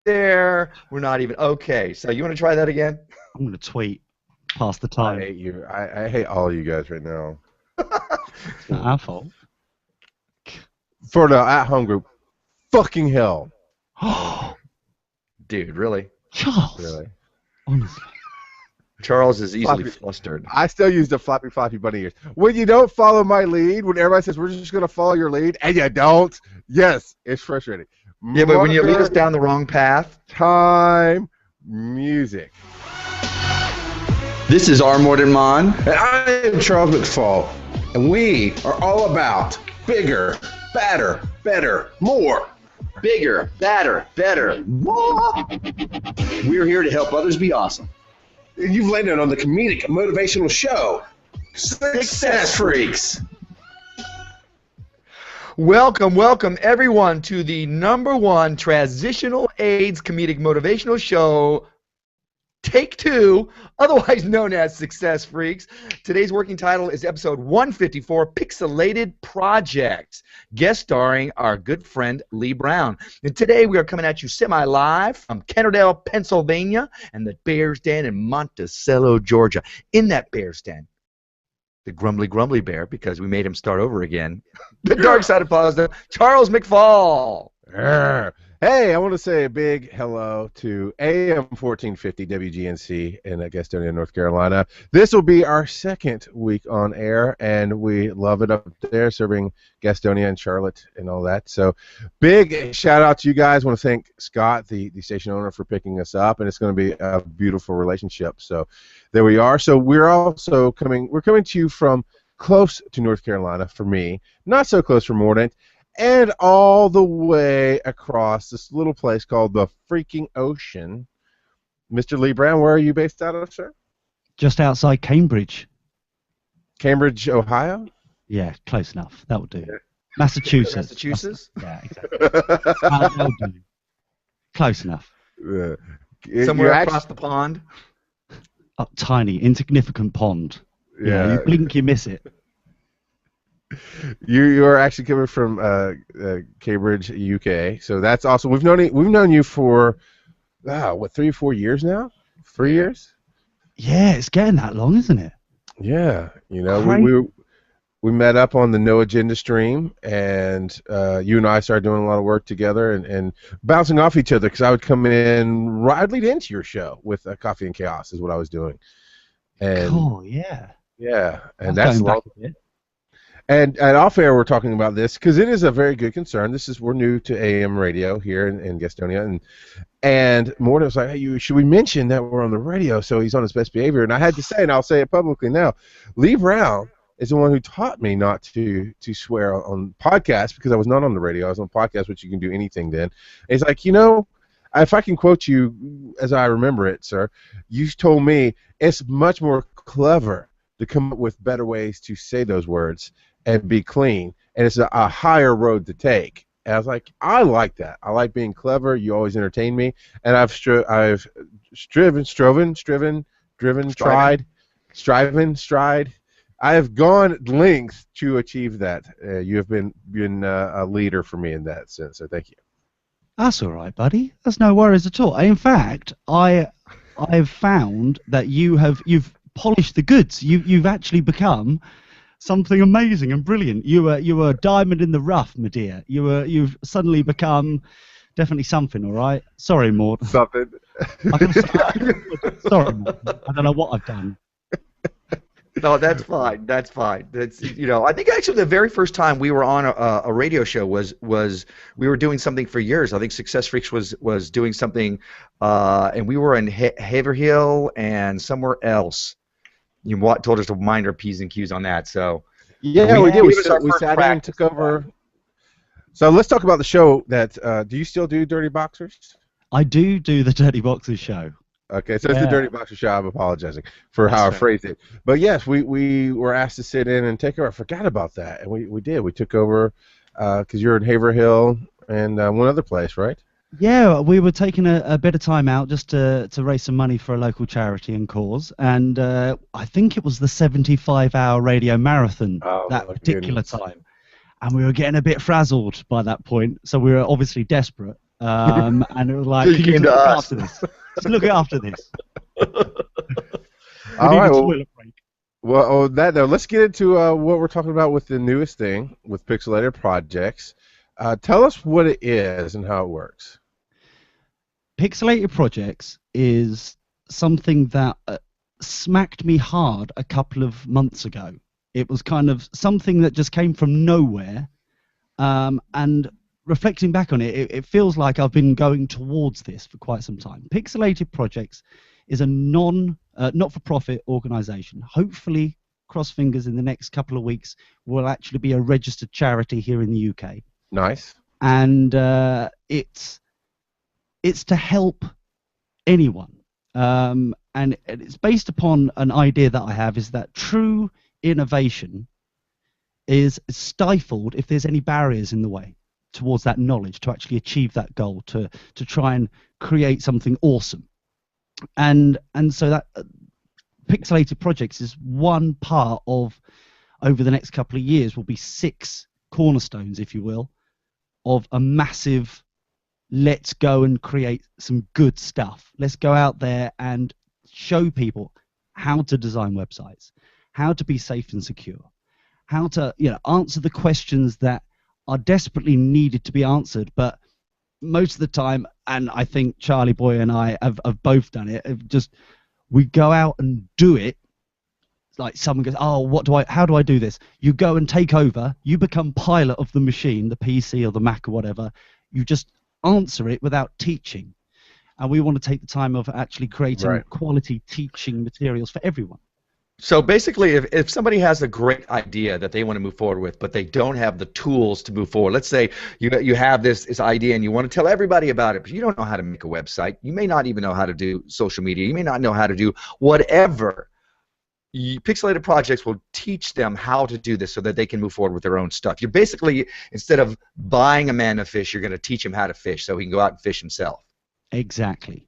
there. We're not even okay. So you want to try that again? I'm going to tweet past the I time. hate you. I hate all you guys right now. It's not our fault. For the at-home group, fucking hell. Dude, really? Charles. Really. Honestly. Charles is easily Floppy. flustered. I still use the floppy bunny ears. When you don't follow my lead, when everybody says we're just going to follow your lead, and you don't, yes, it's frustrating. Yeah, but when you lead us Marker, down the wrong path. time, music. This is R. Morton Mon. And I am Charles McFall. And we are all about bigger, badder, better, more. Bigger, badder, better, more. We're here to help others be awesome. You've landed on the comedic motivational show, Success Freaks. Welcome everyone to the #1 transitional AIDS comedic motivational show, Take 2, otherwise known as Success Freaks. Today's working title is episode 154, Pixilated Project, guest starring our good friend Leigh Brown. And today we are coming at you semi-live from Kennerdale, Pennsylvania, and the Bears Den in Monticello, Georgia. In that Bears Den, the grumbly bear, because we made him start over again, the dark side of positive, Charles McFall. Hey, I want to say a big hello to AM 1450 WGNC in Gastonia, North Carolina. This will be our second week on air, and we love it up there, serving Gastonia and Charlotte and all that. So big shout out to you guys. I want to thank Scott, the station owner, for picking us up, and it's going to be a beautiful relationship. So there we are. So we're coming to you from close to North Carolina for me, not so close for Mordant, and all the way across this little place called the freaking ocean. Mr. Leigh Brown, where are you based out of, sir? Just outside Cambridge. Cambridge, Ohio? Yeah, close enough. That would do. Massachusetts. Massachusetts? Yeah, exactly. That'll do. Close enough. Somewhere across the pond? A tiny, insignificant pond. Yeah. You blink, you miss it. You are actually coming from Cambridge, UK. So that's awesome. We've known you for 3 or 4 years now? 3 years? Yeah, it's getting that long, isn't it? Yeah. You know, we met up on the No Agenda stream, and you and I started doing a lot of work together and bouncing off each other, because I would come in, I'd lead into your show with Coffee and Chaos is what I was doing. And cool, yeah. Yeah, and that's that's back a bit. And off air, we're talking about this because it is a very good concern. We're new to AM radio here in Gastonia, and Morton was like, "Hey, should we mention that we're on the radio?" So he's on his best behavior, and I had to say, and I'll say it publicly now, Leigh Brown is the one who taught me not to swear on podcasts, because I was not on the radio. I was on podcasts, which you can do anything then. And he's like, if I can quote you as I remember it, sir, you told me it's much more clever to come up with better ways to say those words and be clean, and it's a higher road to take. And I was like, I like that. I like being clever. You always entertain me, and I've striven, stride. I have gone lengths to achieve that. You have been a leader for me in that sense. So thank you. That's all right, buddy. That's no worries at all. In fact, I've found that you've polished the goods. You've actually become something amazing and brilliant. You were a diamond in the rough, my dear. You've suddenly become definitely something. All right. Sorry, Mort. Something. Sorry, Mort. I don't know what I've done. No, that's fine. That's fine. That's I think actually the very first time we were on a radio show was we were doing something for years. I think Success Freaks was doing something, and we were in Haverhill and somewhere else. You told us to mind our P's and Q's on that. So yeah, we did. We sat in and took over. So let's talk about the show. Do you still do Dirty Boxers? I do the Dirty Boxers show. Okay, so it's the Dirty Boxer show. I'm apologizing for how I phrased it. But yes, we were asked to sit in and take over. I forgot about that, and we did. We took over because you're in Haverhill and one other place, right? Yeah, we were taking a bit of time out just to raise some money for a local charity and cause, and I think it was the 75-hour radio marathon that particular time, and we were getting a bit frazzled by that point, so we were obviously desperate. and it was like, So you can you came just to look us. after this? Just look after this. All We need right. a Well, toilet break. well, on that note, let's get into what we're talking about with the newest thing with Pixilated Projects. Tell us what it is and how it works. Pixilated Projects is something that smacked me hard a couple of months ago. It was kind of something that just came from nowhere, and reflecting back on it, it feels like I've been going towards this for quite some time. Pixilated Projects is a not-for-profit organisation. Hopefully, cross fingers, in the next couple of weeks, will actually be a registered charity here in the UK. Nice. And it's to help anyone. And it's based upon an idea that I have, is that true innovation is stifled if there's any barriers in the way towards that knowledge, to actually achieve that goal, to try and create something awesome. And so that Pixilated Projects is one part of, over the next couple of years, will be 6 cornerstones, if you will, of a massive, let's go and create some good stuff. Let's go out there and show people how to design websites, how to be safe and secure, how to answer the questions that are desperately needed to be answered, but most of the time, and I think Charlie Boy and I have both done it, we go out and do it. Like someone goes, oh, how do I do this? You go and take over, you become pilot of the machine, the PC or the Mac or whatever, you just answer it without teaching. And we want to take the time of actually creating quality teaching materials for everyone. So basically, if somebody has a great idea that they want to move forward with, but they don't have the tools to move forward, let's say you have this idea and you want to tell everybody about it, but you don't know how to make a website. You may not even know how to do social media. You may not know how to do whatever. Pixilated Projects will teach them how to do this so that they can move forward with their own stuff. You're basically, instead of buying a man a fish, you're going to teach him how to fish so he can go out and fish himself. Exactly.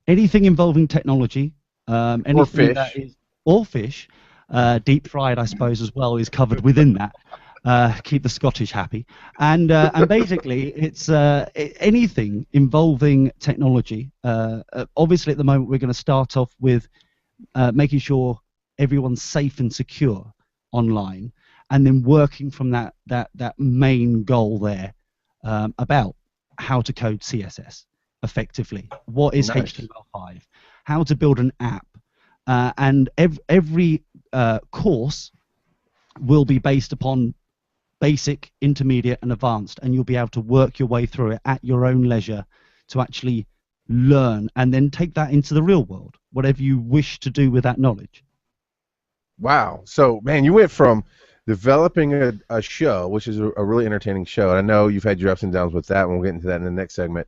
Anything involving technology, anything Or fish. that is, or fish, deep fried, I suppose, as well, is covered within that. Keep the Scottish happy. And basically, it's anything involving technology. Obviously, at the moment, we're going to start off with making sure everyone's safe and secure online, and then working from that main goal there, about how to code CSS effectively. What is HTML5? How to build an app. And every course will be based upon basic, intermediate, and advanced, and you'll be able to work your way through it at your own leisure to actually learn and then take that into the real world, whatever you wish to do with that knowledge. Wow. So, man, you went from developing a show, which is a really entertaining show, and I know you've had your ups and downs with that, and we'll get into that in the next segment,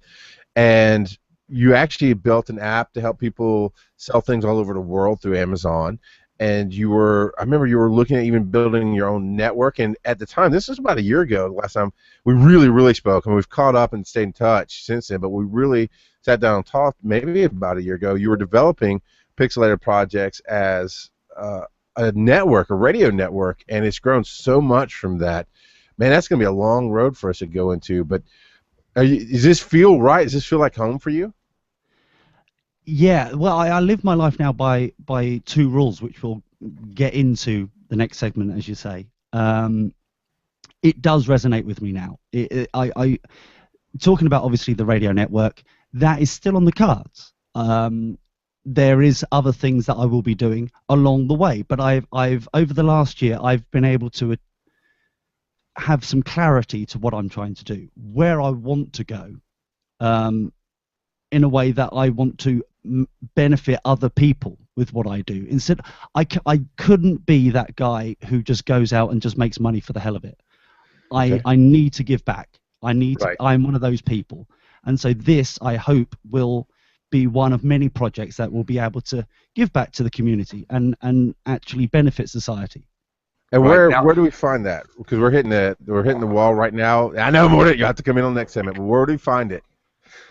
and you actually built an app to help people sell things all over the world through Amazon. And I remember you were looking at even building your own network. And at the time, this was about a year ago, the last time we really spoke. And we've caught up and stayed in touch since then. But we really sat down and talked maybe about a year ago. You were developing Pixilated Projects as a network, a radio network. And it's grown so much from that. Man, that's going to be a long road for us to go into. But does this feel right? Does this feel like home for you? Yeah, well, I live my life now by 2 rules, which we'll get into the next segment, as you say. It does resonate with me now. I talking about, obviously, the radio network, that is still on the cards. There is other things that I will be doing along the way, but I've over the last year, I've been able to have some clarity to what I'm trying to do, where I want to go, in a way that I want to benefit other people with what I do. Instead, I couldn't be that guy who just goes out and just makes money for the hell of it. I need to give back. I'm one of those people. And so this, I hope, will be one of many projects that will be able to give back to the community and actually benefit society. And where do we find that? Because we're hitting the wall right now. I know more. You have to come in on the next segment, but where do we find it?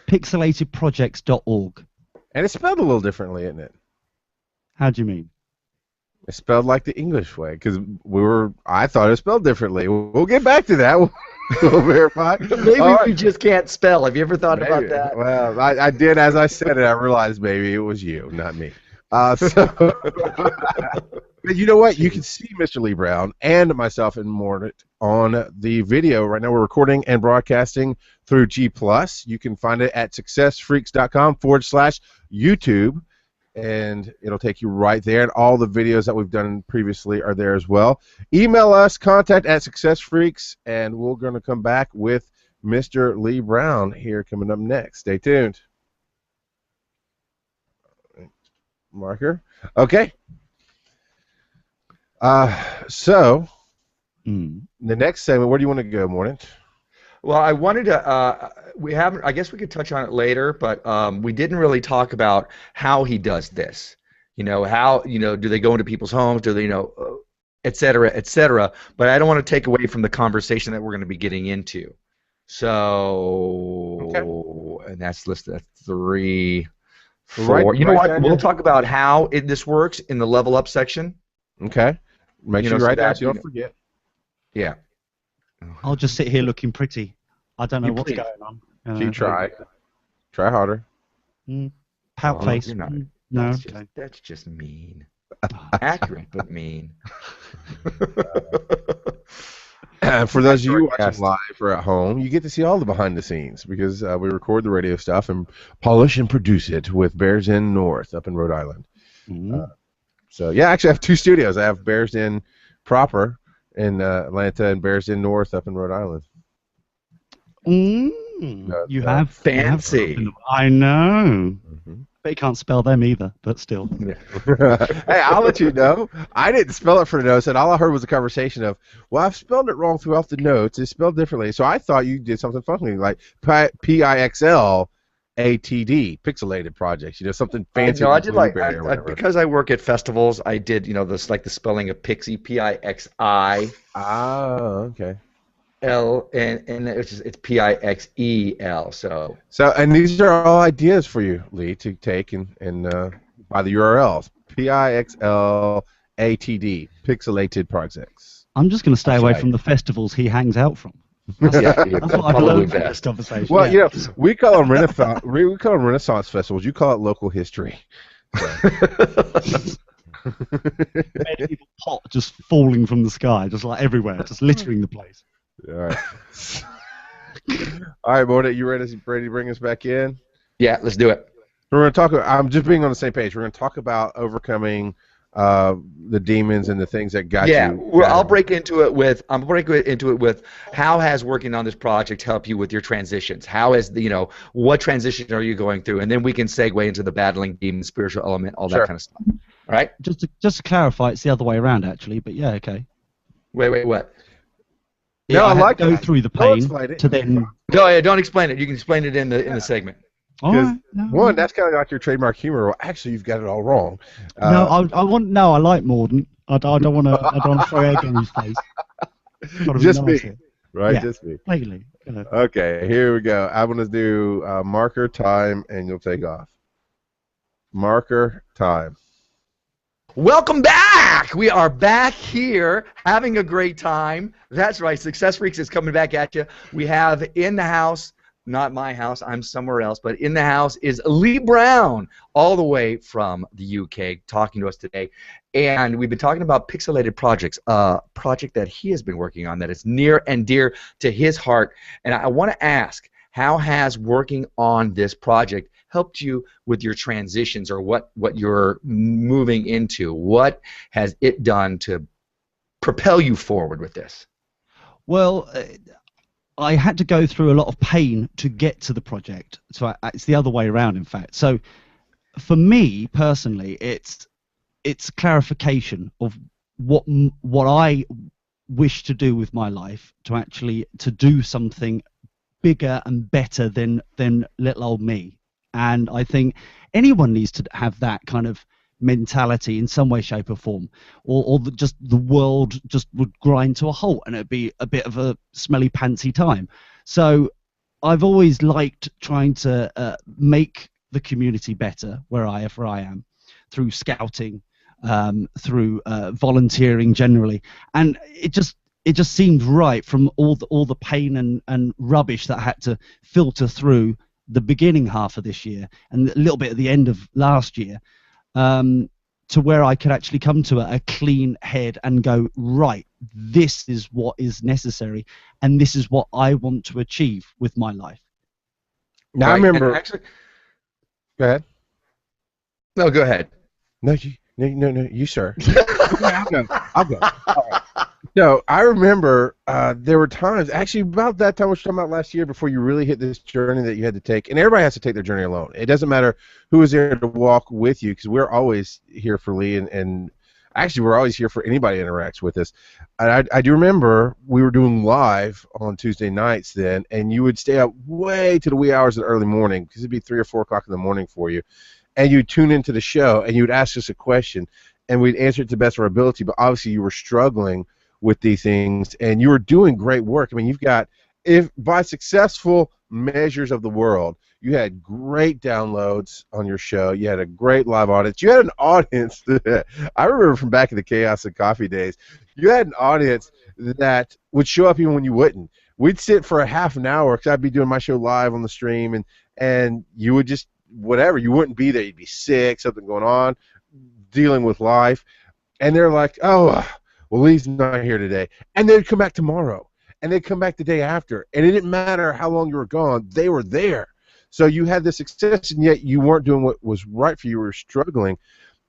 Pixilatedprojects.org. And it's spelled a little differently, isn't it? How do you mean? It's spelled like the English way, because I thought it was spelled differently. We'll get back to that. We'll verify. Maybe All we right. just can't spell. Have you ever thought about Maybe. that? Well, I did as I said it. I realized maybe it was you, not me. So, but you know what? You can see Mr. Leigh Brown and myself and Mort on the video right now. We're recording and broadcasting through G+. You can find it at successfreaks.com/YouTube, and it'll take you right there. And all the videos that we've done previously are there as well. Email us, contact@successfreaks, and we're going to come back with Mr. Leigh Brown here coming up next. Stay tuned. Marker. Okay. So the next segment, where do you want to go, Morton? Well, I wanted to. We haven't. I guess we could touch on it later, but we didn't really talk about how he does this. You know, how do they go into people's homes? Do they, et cetera, et cetera. But I don't want to take away from the conversation that we're going to be getting into. So, okay. And that's listed at 3, 4. You know what? We'll talk about how this works in the level up section. Okay. Make sure you write that so you don't forget. Yeah. I'll just sit here looking pretty. I don't know what's going on. You try. Try harder. Pout face. You're not. No. That's just mean. Accurate, but mean. For those of you watching live or at home, you get to see all the behind the scenes because we record the radio stuff and polish and produce it with Bears Inn North up in Rhode Island. So, yeah, actually I have 2 studios. I have Bears Inn proper in Atlanta and Bears Inn North up in Rhode Island. You have fancy. I know. But you can't spell them either, but still. Yeah. Hey, I'll let you know. I didn't spell it for the notes, and all I heard was a conversation of, well, I've spelled it wrong throughout the notes. It's spelled differently. So I thought you did something funny, like Pixlatd, Pixilated projects. Something fancy. No, I did because I work at festivals. I did, this like the spelling of Pixie, Pixi. Oh, okay. L and it's Pixel. So and these are all ideas for you, Leigh, to take and by the URLs Pixlatd, Pixilated projects. I'm just going to stay away from the festivals he hangs out from. That's what I've learned from this conversation. Well, we call them Renaissance. We call them Renaissance festivals. You call it local history. Medieval pot just falling from the sky, just like everywhere, just littering the place. All right. All right, Mona, you ready to bring us back in? Yeah, let's do it. We're going to talk. I'm just being on the same page. We're going to talk about overcoming the demons and the things that got you. Yeah, well, I'll break into it with. How has working on this project helped you with your transitions? How has what transition are you going through? And then we can segue into the battling demons, spiritual element, all that kind of stuff. All right. Just to clarify, it's the other way around actually. But yeah, okay. Wait, what? Yeah, I like to go through the pain to then. No, yeah, don't explain it. You can explain it in the segment. Because one, that's kind of like your trademark humor. Well, actually, you've got it all wrong. I like Morden. I don't want to throw egg in his face. Just me, right? Yeah, just me. Lately. Okay, here we go. I'm gonna do marker time, and you'll take off. Marker time. Welcome back! We are back here having a great time. That's right, Success Freaks is coming back at you. We have in the house, not my house, I'm somewhere else, but in the house is Leigh Brown, all the way from the UK, talking to us today. And we've been talking about Pixilated projects, a project that he has been working on that is near and dear to his heart. And I want to ask, how has working on this project helped you with your transitions or what you're moving into? What has it done to propel you forward with this? Well, I had to go through a lot of pain to get to the project. So it's the other way around, in fact. So for me personally, it's clarification of what I wish to do with my life, to do something bigger and better than little old me. And I think anyone needs to have that kind of mentality in some way, shape, or form, or just the world just would grind to a halt and it'd be a bit of a smelly pantsy time. So I've always liked trying to make the community better wherever I am, through scouting, through volunteering generally, and it just seemed right from all the pain and rubbish that I had to filter through the beginning half of this year and a little bit at the end of last year, to where I could actually come to a clean head and go, right, this is what is necessary, and this is what I want to achieve with my life. Now Right, I remember. actually, Go ahead. no, go ahead. No, you, sir. Okay, I'll go. All right. No, I remember there were times, actually about that time we were talking about last year, before you really hit this journey that you had to take, and everybody has to take their journey alone. It doesn't matter who is there to walk with you, because we're always here for Leigh, and actually we're always here for anybody that interacts with us. And I do remember we were doing live on Tuesday nights then, and you would stay up way to the wee hours of the early morning, because it'd be 3 or 4 o'clock in the morning for you, and you'd tune into the show, and you'd ask us a question, and we'd answer it to the best of our ability, but obviously you were struggling with these things, and you were doing great work. I mean, you've got, if by successful measures of the world, you had great downloads on your show, you had a great live audience, you had an audience that, I remember from back in the Chaos and Coffee days, you had an audience that would show up even when you wouldn't. We'd sit for a half an hour, because I'd be doing my show live on the stream, and you would just, whatever, you wouldn't be there, you'd be sick, something going on, dealing with life, and they're like, oh, well, Leigh's not here today. And they'd come back tomorrow. And they'd come back the day after. And it didn't matter how long you were gone. They were there. So you had this success, and yet you weren't doing what was right for you. You were struggling.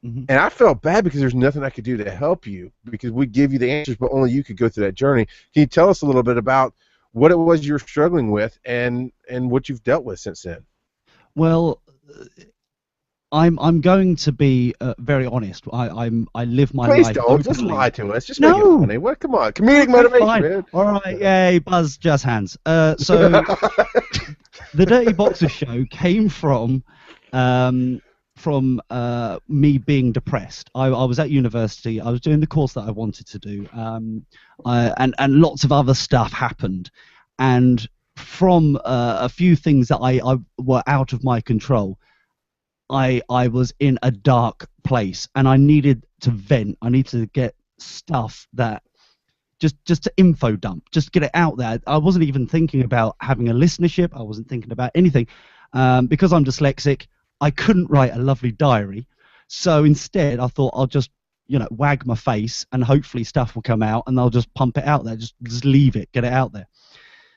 Mm-hmm. And I felt bad, because there's nothing I could do to help you, because we'd give you the answers, but only you could go through that journey. Can you tell us a little bit about what it was you were struggling with and what you've dealt with since then? Well, I'm going to be very honest. I live my life. Please don't. Just lie to us. Just no. Make it funny. What? Come on. Comedic motivation, man. All right. Yay. Buzz. Jazz hands. So the Dirty Boxer show came from me being depressed. I was at university. I was doing the course that I wanted to do, and lots of other stuff happened, and from a few things that I were out of my control, I was in a dark place, and I needed to vent. I needed to get stuff that just to info dump, just get it out there. I wasn't even thinking about having a listenership. I wasn't thinking about anything. Because I'm dyslexic, I couldn't write a lovely diary. So instead, I thought I'll just, wag my face, and hopefully stuff will come out, and I'll just pump it out there. Just leave it, get it out there.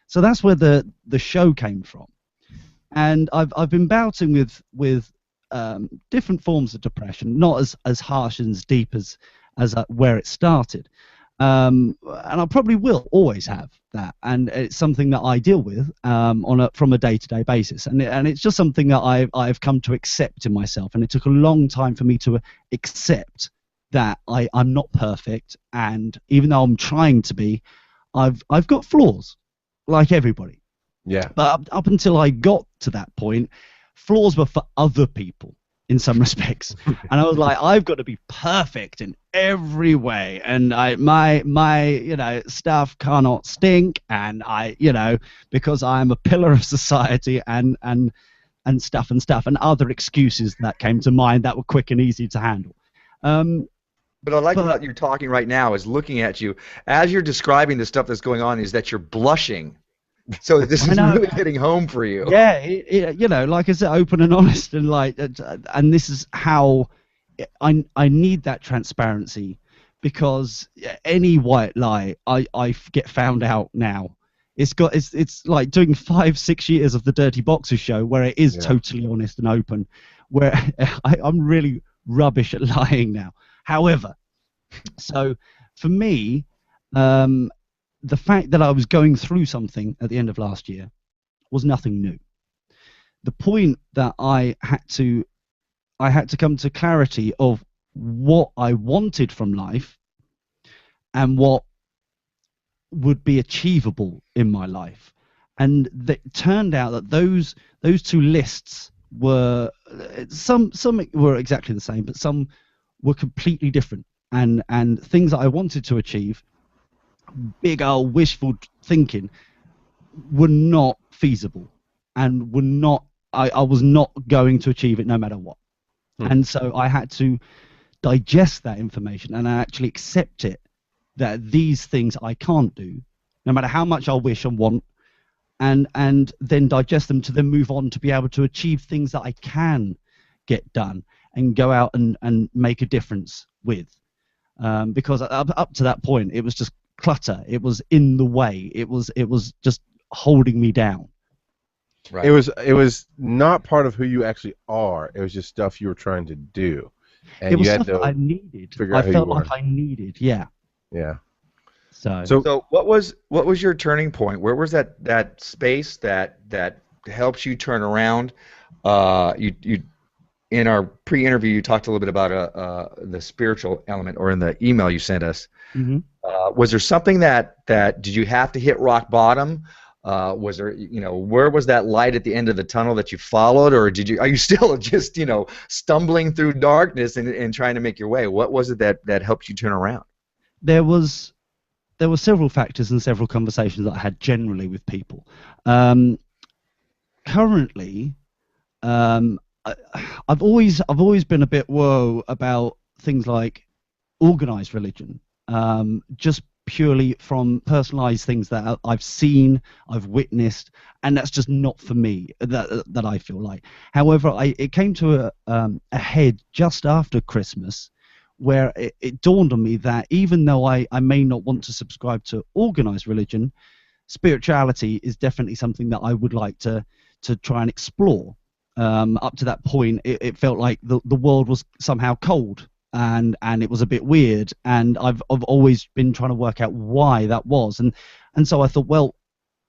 So that's where the show came from. And I've been bouting with different forms of depression, not as harsh and as deep as where it started, and I probably will always have that, and it's something that I deal with from a day-to-day basis, and it's just something that I've come to accept in myself, and it took a long time for me to accept that I'm not perfect, and even though I'm trying to be, I've got flaws, like everybody. Yeah. But up until I got to that point, flaws were for other people in some respects, and I was like, I've got to be perfect in every way, and my stuff cannot stink, and because I'm a pillar of society, and stuff and other excuses that came to mind that were quick and easy to handle. But I like what you're talking right now is looking at you as you're describing the stuff that's going on, is that you're blushing. So this is really hitting home for you. Yeah, like I said, open and honest, and and this is how I need that transparency, because any white lie, I get found out now. It's like doing 5-6 years of the Dirty Boxer show, where it is totally honest and open, where I'm really rubbish at lying now. However, so for me, the fact that I was going through something at the end of last year was nothing new. The point that I had to come to clarity of what I wanted from life and what would be achievable in my life, and it turned out that those two lists were some were exactly the same, but some were completely different, and things that I wanted to achieve, big old wishful thinking, were not feasible, and were not. I was not going to achieve it no matter what. And so I had to digest that information and actually accept it that these things I can't do, no matter how much I wish and want, and then digest them to then move on to be able to achieve things that I can get done and go out and make a difference with. Because up to that point, it was just clutter. It was in the way. It was just holding me down. Right. It was not part of who you actually are. It was just stuff you were trying to do, and It was you had stuff to that I needed. figure I out who felt you like were. I needed. Yeah. Yeah. So So what was your turning point? Where was that space that helps you turn around? You in our pre-interview you talked a little bit about the spiritual element, or in the email you sent us. mhm. Was there something that did you have to hit rock bottom? Was there, where was that light at the end of the tunnel that you followed, or are you still just, stumbling through darkness and trying to make your way? What was it that helped you turn around? there were several factors and several conversations that I had generally with people. Currently, I, I've always been a bit about things like organized religion, just purely from personalized things that I've seen, I've witnessed, and that's just not for me. That I feel like. However, it came to a head just after Christmas, where it dawned on me that even though I may not want to subscribe to organized religion, spirituality is definitely something that I would like to try and explore. Up to that point, it felt like the world was somehow cold, and it was a bit weird, and I've always been trying to work out why that was, and so I thought, well,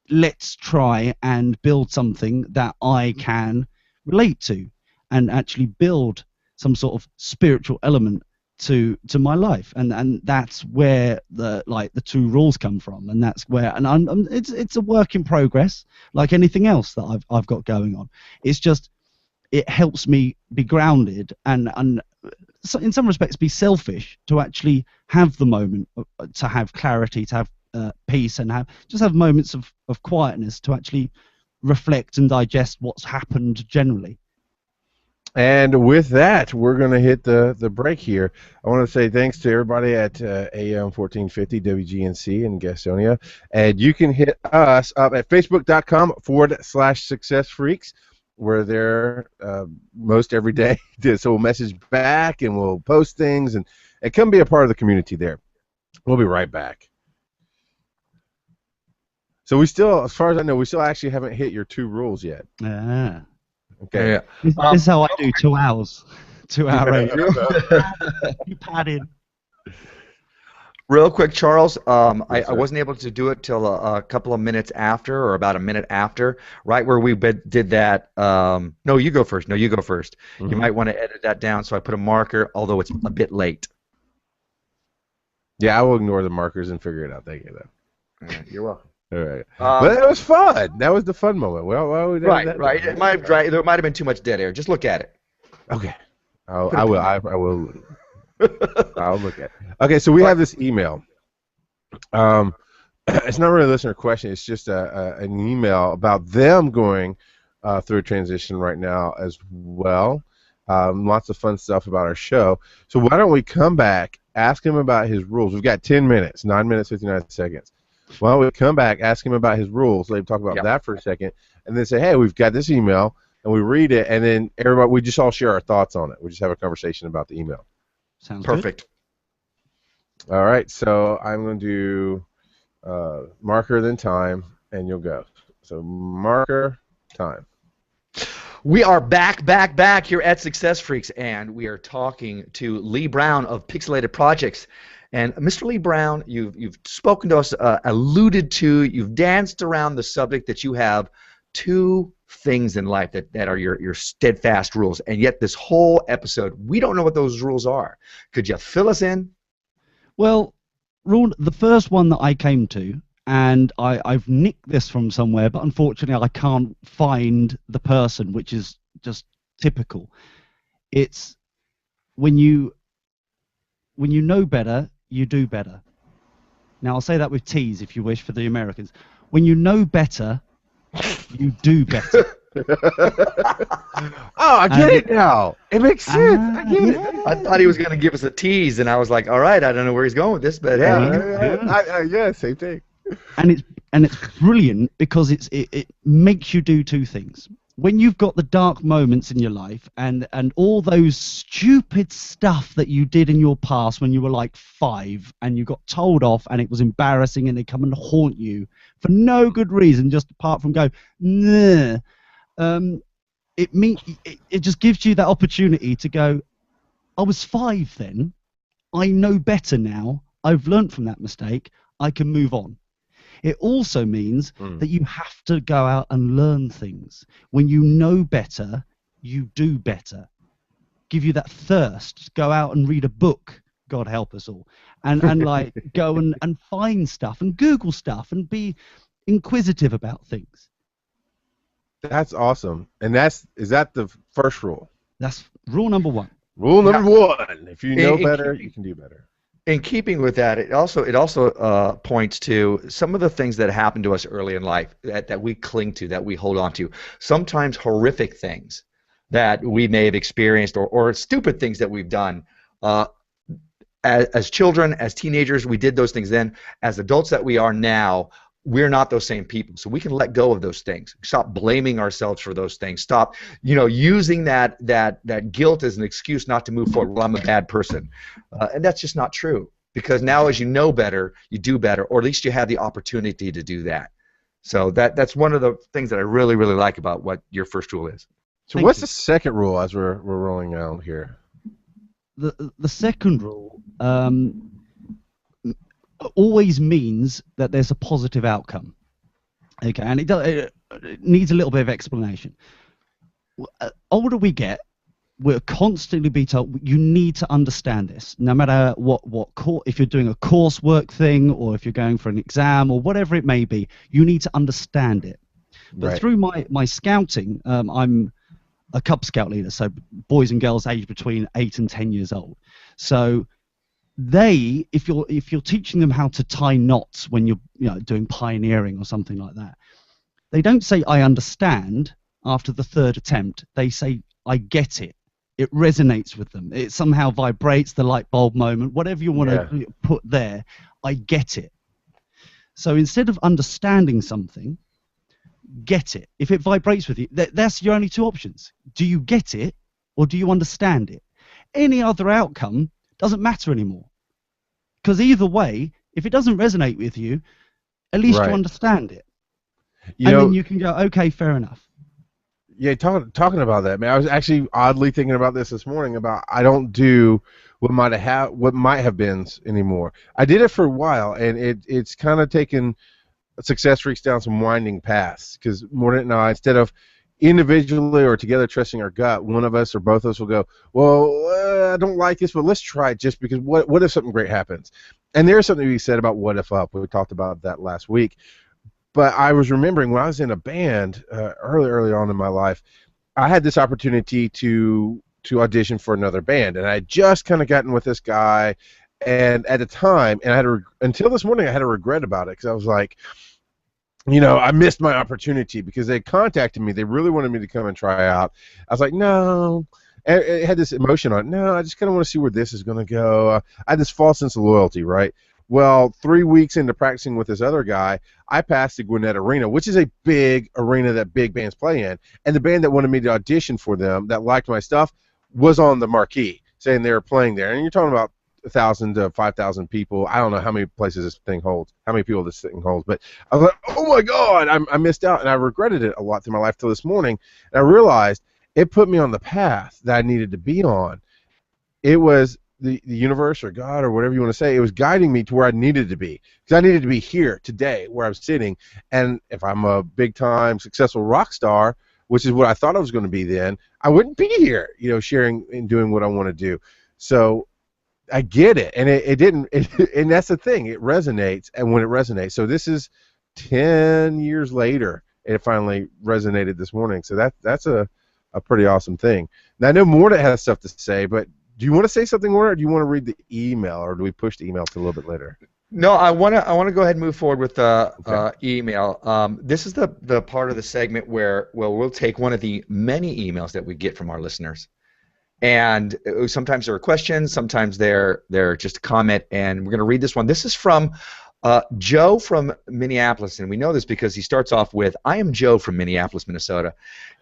let's try and build something that I can relate to, and actually build some sort of spiritual element to my life, and that's where the two rules come from, and that's where, and it's a work in progress, like anything else that I've got going on. It's just, it helps me be grounded and so in some respects be selfish to actually have the moment to have clarity, to have peace, and have moments of quietness to actually reflect and digest what's happened generally. And with that, we're going to hit the break here. I want to say thanks to everybody at AM 1450 WGNC in Gastonia. And you can hit us up at facebook.com/Success Freaks. We're there most every day. So we'll message back and we'll post things and come be a part of the community there. We'll be right back. So we still, as far as I know, we still actually haven't hit your 2 rules yet. Ah. Okay. Yeah. This is how I do 2 hours. 2 hour radio. You pad in. Real quick, Charles, I wasn't able to do it till a couple of minutes after, or about a minute after, right where we did that. No, you go first. You Mm-hmm. might want to edit that down, so I put a marker, although it's a bit late. Yeah, I will ignore the markers and figure it out. Thank you, though. You're welcome. All right. But it was fun. That was the fun moment. Well, we did that. Right. It might have there might have been too much dead air. Just look at it. Okay. I will. I'll look at it. Okay, so we have this email. It's not really a listener question. It's just an email about them going through a transition right now as well. Lots of fun stuff about our show. So why don't we come back, ask him about his rules. We've got 10 minutes, 9 minutes, 59 seconds. Why don't we come back, ask him about his rules, let him talk about that for a second, and then say, hey, we've got this email, and we read it, and then everybody, we just all share our thoughts on it. We just have a conversation about the email. Sounds Perfect. Good. All right, so I'm going to do marker, then time, and you'll go. So marker, time. We are back here at Success Freaks, and we are talking to Leigh Brown of Pixilated Projects. And Mr. Leigh Brown, you've spoken to us, alluded to, you've danced around the subject that you have 2 things in life that are your steadfast rules, and yet this whole episode, we don't know what those rules are. Could you fill us in? Well, the first one that I came to, and I've nicked this from somewhere, but unfortunately I can't find the person, which is just typical. It's when you know better, you do better. Now I'll say that with T's if you wish for the Americans. When you know better, you do better. Oh, I get it now. It makes sense. I get it. yeah. I thought he was going to give us a tease, and I was like, all right, I don't know where he's going with this, but Yeah, same thing. And it's brilliant because it makes you do two things. When you've got the dark moments in your life and all those stupid stuff that you did in your past when you were like 5 and you got told off and it was embarrassing and they come and haunt you for no good reason, just apart from go, nah. It just gives you that opportunity to go, I was 5 then. I know better now. I've learned from that mistake. I can move on. It also means that you have to go out and learn things. When you know better, you do better. Give you that thirst. Go out and read a book. God help us all. And like go and find stuff and Google stuff and be inquisitive about things. That's awesome. And is that the first rule? That's rule number 1. Rule number 1. If you know better, you can do better. In keeping with that, it also points to some of the things that happen to us early in life that we cling to, that we hold on to. Sometimes horrific things that we may have experienced, or stupid things that we've done. As children, as teenagers, we did those things then. As adults that we are now, we're not those same people. So we can let go of those things. Stop blaming ourselves for those things. Stop, using that guilt as an excuse not to move forward. Well, I'm a bad person. And that's just not true. Because now as you know better, you do better, or at least you have the opportunity to do that. So that's one of the things that I really, really like about what your first rule is. So what's the second rule as we're rolling out here? The second rule always means that there's a positive outcome. Okay, and it needs a little bit of explanation. Older we get, we're constantly being told you need to understand this. No matter what if you're doing a coursework thing or if you're going for an exam or whatever it may be, you need to understand it. But through my scouting, I'm a Cub Scout leader, so boys and girls aged between 8 and 10 years old. So if you're teaching them how to tie knots when you're doing pioneering or something like that, they don't say I understand after the 3rd attempt. They say I get it. It resonates with them. It somehow vibrates, the light bulb moment, whatever you want to put there. I get it. So instead of understanding something, get it. If it vibrates with you, that's your only 2 options. Do you get it or do you understand it? Any other outcome doesn't matter anymore. Because either way, if it doesn't resonate with you, at least you understand it. Then you can go, okay, fair enough. Yeah, talking about that, man. I was actually oddly thinking about this morning. About I don't do what might have been anymore. I did it for a while, and it's kind of taken Success Freaks down some winding paths. Because Mordant and I, instead of individually or together trusting our gut, one of us or both of us will go, well, I don't like this, but let's try it just because what if something great happens? And there's something to be said about what if up. We talked about that last week. But I was remembering when I was in a band early on in my life, I had this opportunity to audition for another band, and I had just kind of gotten with this guy, and at the time, and I had until this morning, I had a regret about it because I was like, I missed my opportunity because they contacted me. They really wanted me to come and try out. I was like, no. And it had this emotion on it. No, I just kind of want to see where this is going to go. I had this false sense of loyalty, right? Well, 3 weeks into practicing with this other guy, I passed the Gwinnett Arena, which is a big arena that big bands play in. And the band that wanted me to audition for them, that liked my stuff, was on the marquee, saying they were playing there. And you're talking about 1,000 to 5,000 people. I don't know how many places this thing holds, how many people this thing holds. But I was like, oh, my God, I missed out. And I regretted it a lot through my life till this morning. And I realized it put me on the path that I needed to be on. It was the universe or God or whatever you want to say, it was guiding me to where I needed to be. Because I needed to be here today where I'm sitting. And if I'm a big-time successful rock star, which is what I thought I was going to be then, I wouldn't be here, sharing and doing what I want to do. So I get it. And it didn't, and that's the thing. It resonates, and when it resonates. So this is 10 years later, and it finally resonated this morning. So that's a pretty awesome thing. Now, I know Morta has stuff to say, but do you want to say something more, or do you want to read the email, or do we push the email to a little bit later? No, I wanna go ahead and move forward with email. This is the part of the segment where we'll take one of the many emails that we get from our listeners, and sometimes there are questions, sometimes they're just a comment, and we're gonna read this one. This is from Joe from Minneapolis, and we know this because he starts off with, "I am Joe from Minneapolis, Minnesota,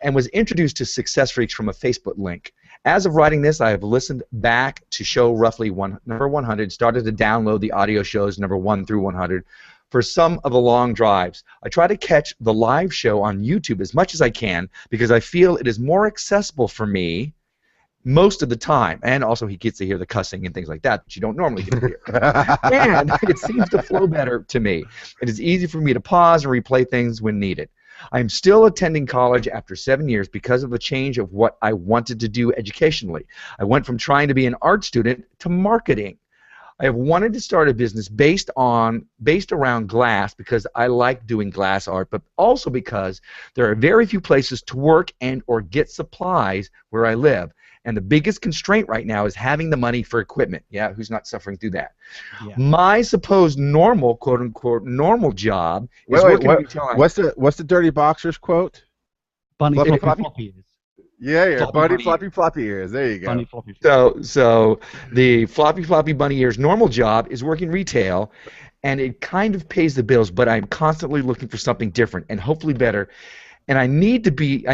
and was introduced to Success Freaks from a Facebook link. As of writing this, I have listened back to show roughly number 100, started to download the audio shows number 1 through 100 for some of the long drives. I try to catch the live show on YouTube as much as I can because I feel it is more accessible for me most of the time, and also he gets to hear the cussing and things like that you don't normally get to hear. And it seems to flow better to me. It is easy for me to pause and replay things when needed. I am still attending college after 7 years because of a change of what I wanted to do educationally. I went from trying to be an art student to marketing. I have wanted to start a business based around glass because I like doing glass art, but also because there are very few places to work and or get supplies where I live. And the biggest constraint right now is having the money for equipment. Yeah, who's not suffering through that? Yeah. My supposed normal, quote unquote, normal job is working retail. What's the Dirty Boxers quote? Bunny floppy ears. Yeah, bunny floppy ears. There you go. Bunny floppy. So the floppy bunny ears normal job is working retail, and it kind of pays the bills. But I'm constantly looking for something different and hopefully better. And I need to be.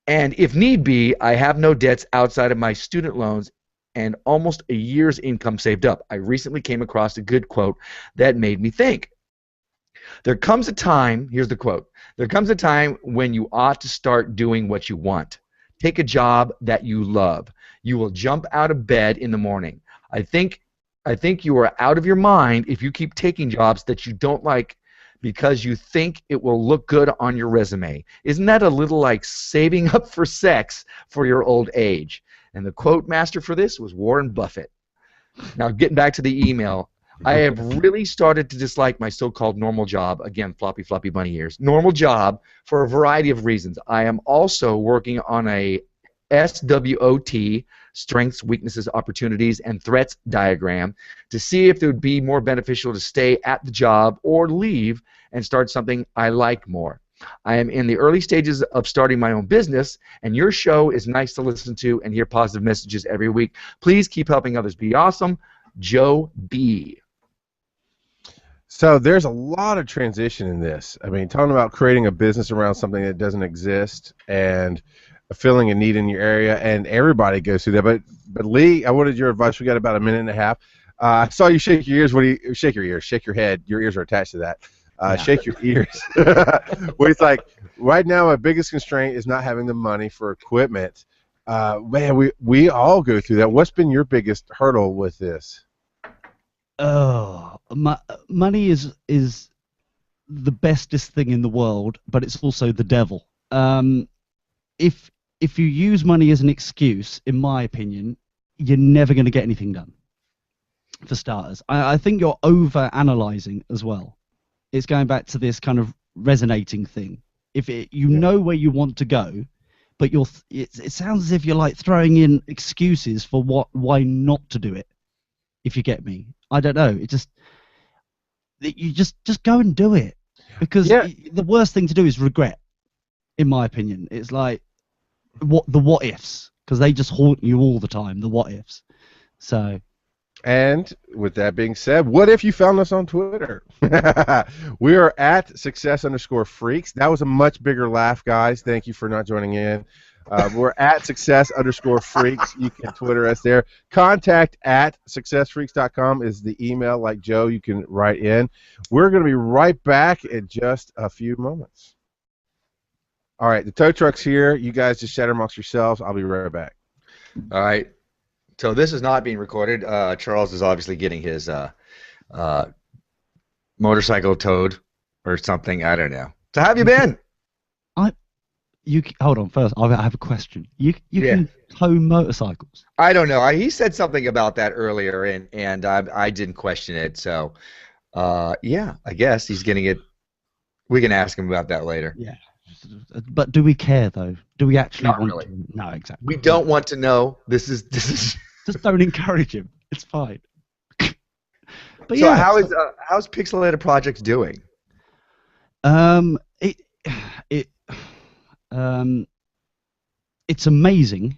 And if need be, I have no debts outside of my student loans and almost a year's income saved up. I recently came across a good quote that made me think. There comes a time, here's the quote, there comes a time when you ought to start doing what you want. Take a job that you love. You will jump out of bed in the morning. I think you are out of your mind if you keep taking jobs that you don't like because you think it will look good on your resume. Isn't that a little like saving up for sex for your old age? And the quote master for this was Warren Buffett. Now, getting back to the email, I have really started to dislike my so-called normal job, again, floppy bunny ears, normal job for a variety of reasons. I am also working on a SWOT, strengths, weaknesses, opportunities, and threats diagram to see if it would be more beneficial to stay at the job or leave and start something I like more. I am in the early stages of starting my own business, and your show is nice to listen to and hear positive messages every week. Please keep helping others be awesome. Joe B. So there's a lot of transition in this. I mean, talking about creating a business around something that doesn't exist and filling a need in your area, and everybody goes through that. But Leigh, I wanted your advice. We got about a minute and a half. I saw you shake your ears. What do you shake your ears? Shake your head. Your ears are attached to that. Shake your ears. Well, it's like right now my biggest constraint is not having the money for equipment. Man, we all go through that. What's been your biggest hurdle with this? Oh, money is the bestest thing in the world, but it's also the devil. If you use money as an excuse, in my opinion, you're never going to get anything done. For starters, I think you're over-analyzing as well. It's going back to this kind of resonating thing. You know where you want to go, but it sounds as if you're like throwing in excuses for why not to do it. If you get me, I don't know. You just go and do it, because the worst thing to do is regret. In my opinion, it's like what ifs, because they just haunt you all the time. The what ifs. So. And with that being said, what if you found us on Twitter? We are at success_freaks. That was a much bigger laugh, guys. Thank you for not joining in. We're at success_freaks. You can Twitter us there. Contact at successfreaks.com is the email. Like Joe, you can write in. We're going to be right back in just a few moments. All right, the tow truck's here. You guys just chat amongst yourselves. I'll be right back. All right. So this is not being recorded. Charles is obviously getting his motorcycle towed or something. I don't know. So how have you been? Hold on. First, I have a question. You can tow motorcycles? I don't know. He said something about that earlier, and I didn't question it. So, yeah, I guess he's getting it. We can ask him about that later. Yeah. But do we care, though? Do we actually Not want really. to? No, exactly. We don't want to know. This is. Just don't encourage him. It's fine. But So yeah, how's Pixilated Projects doing? it it um it's amazing.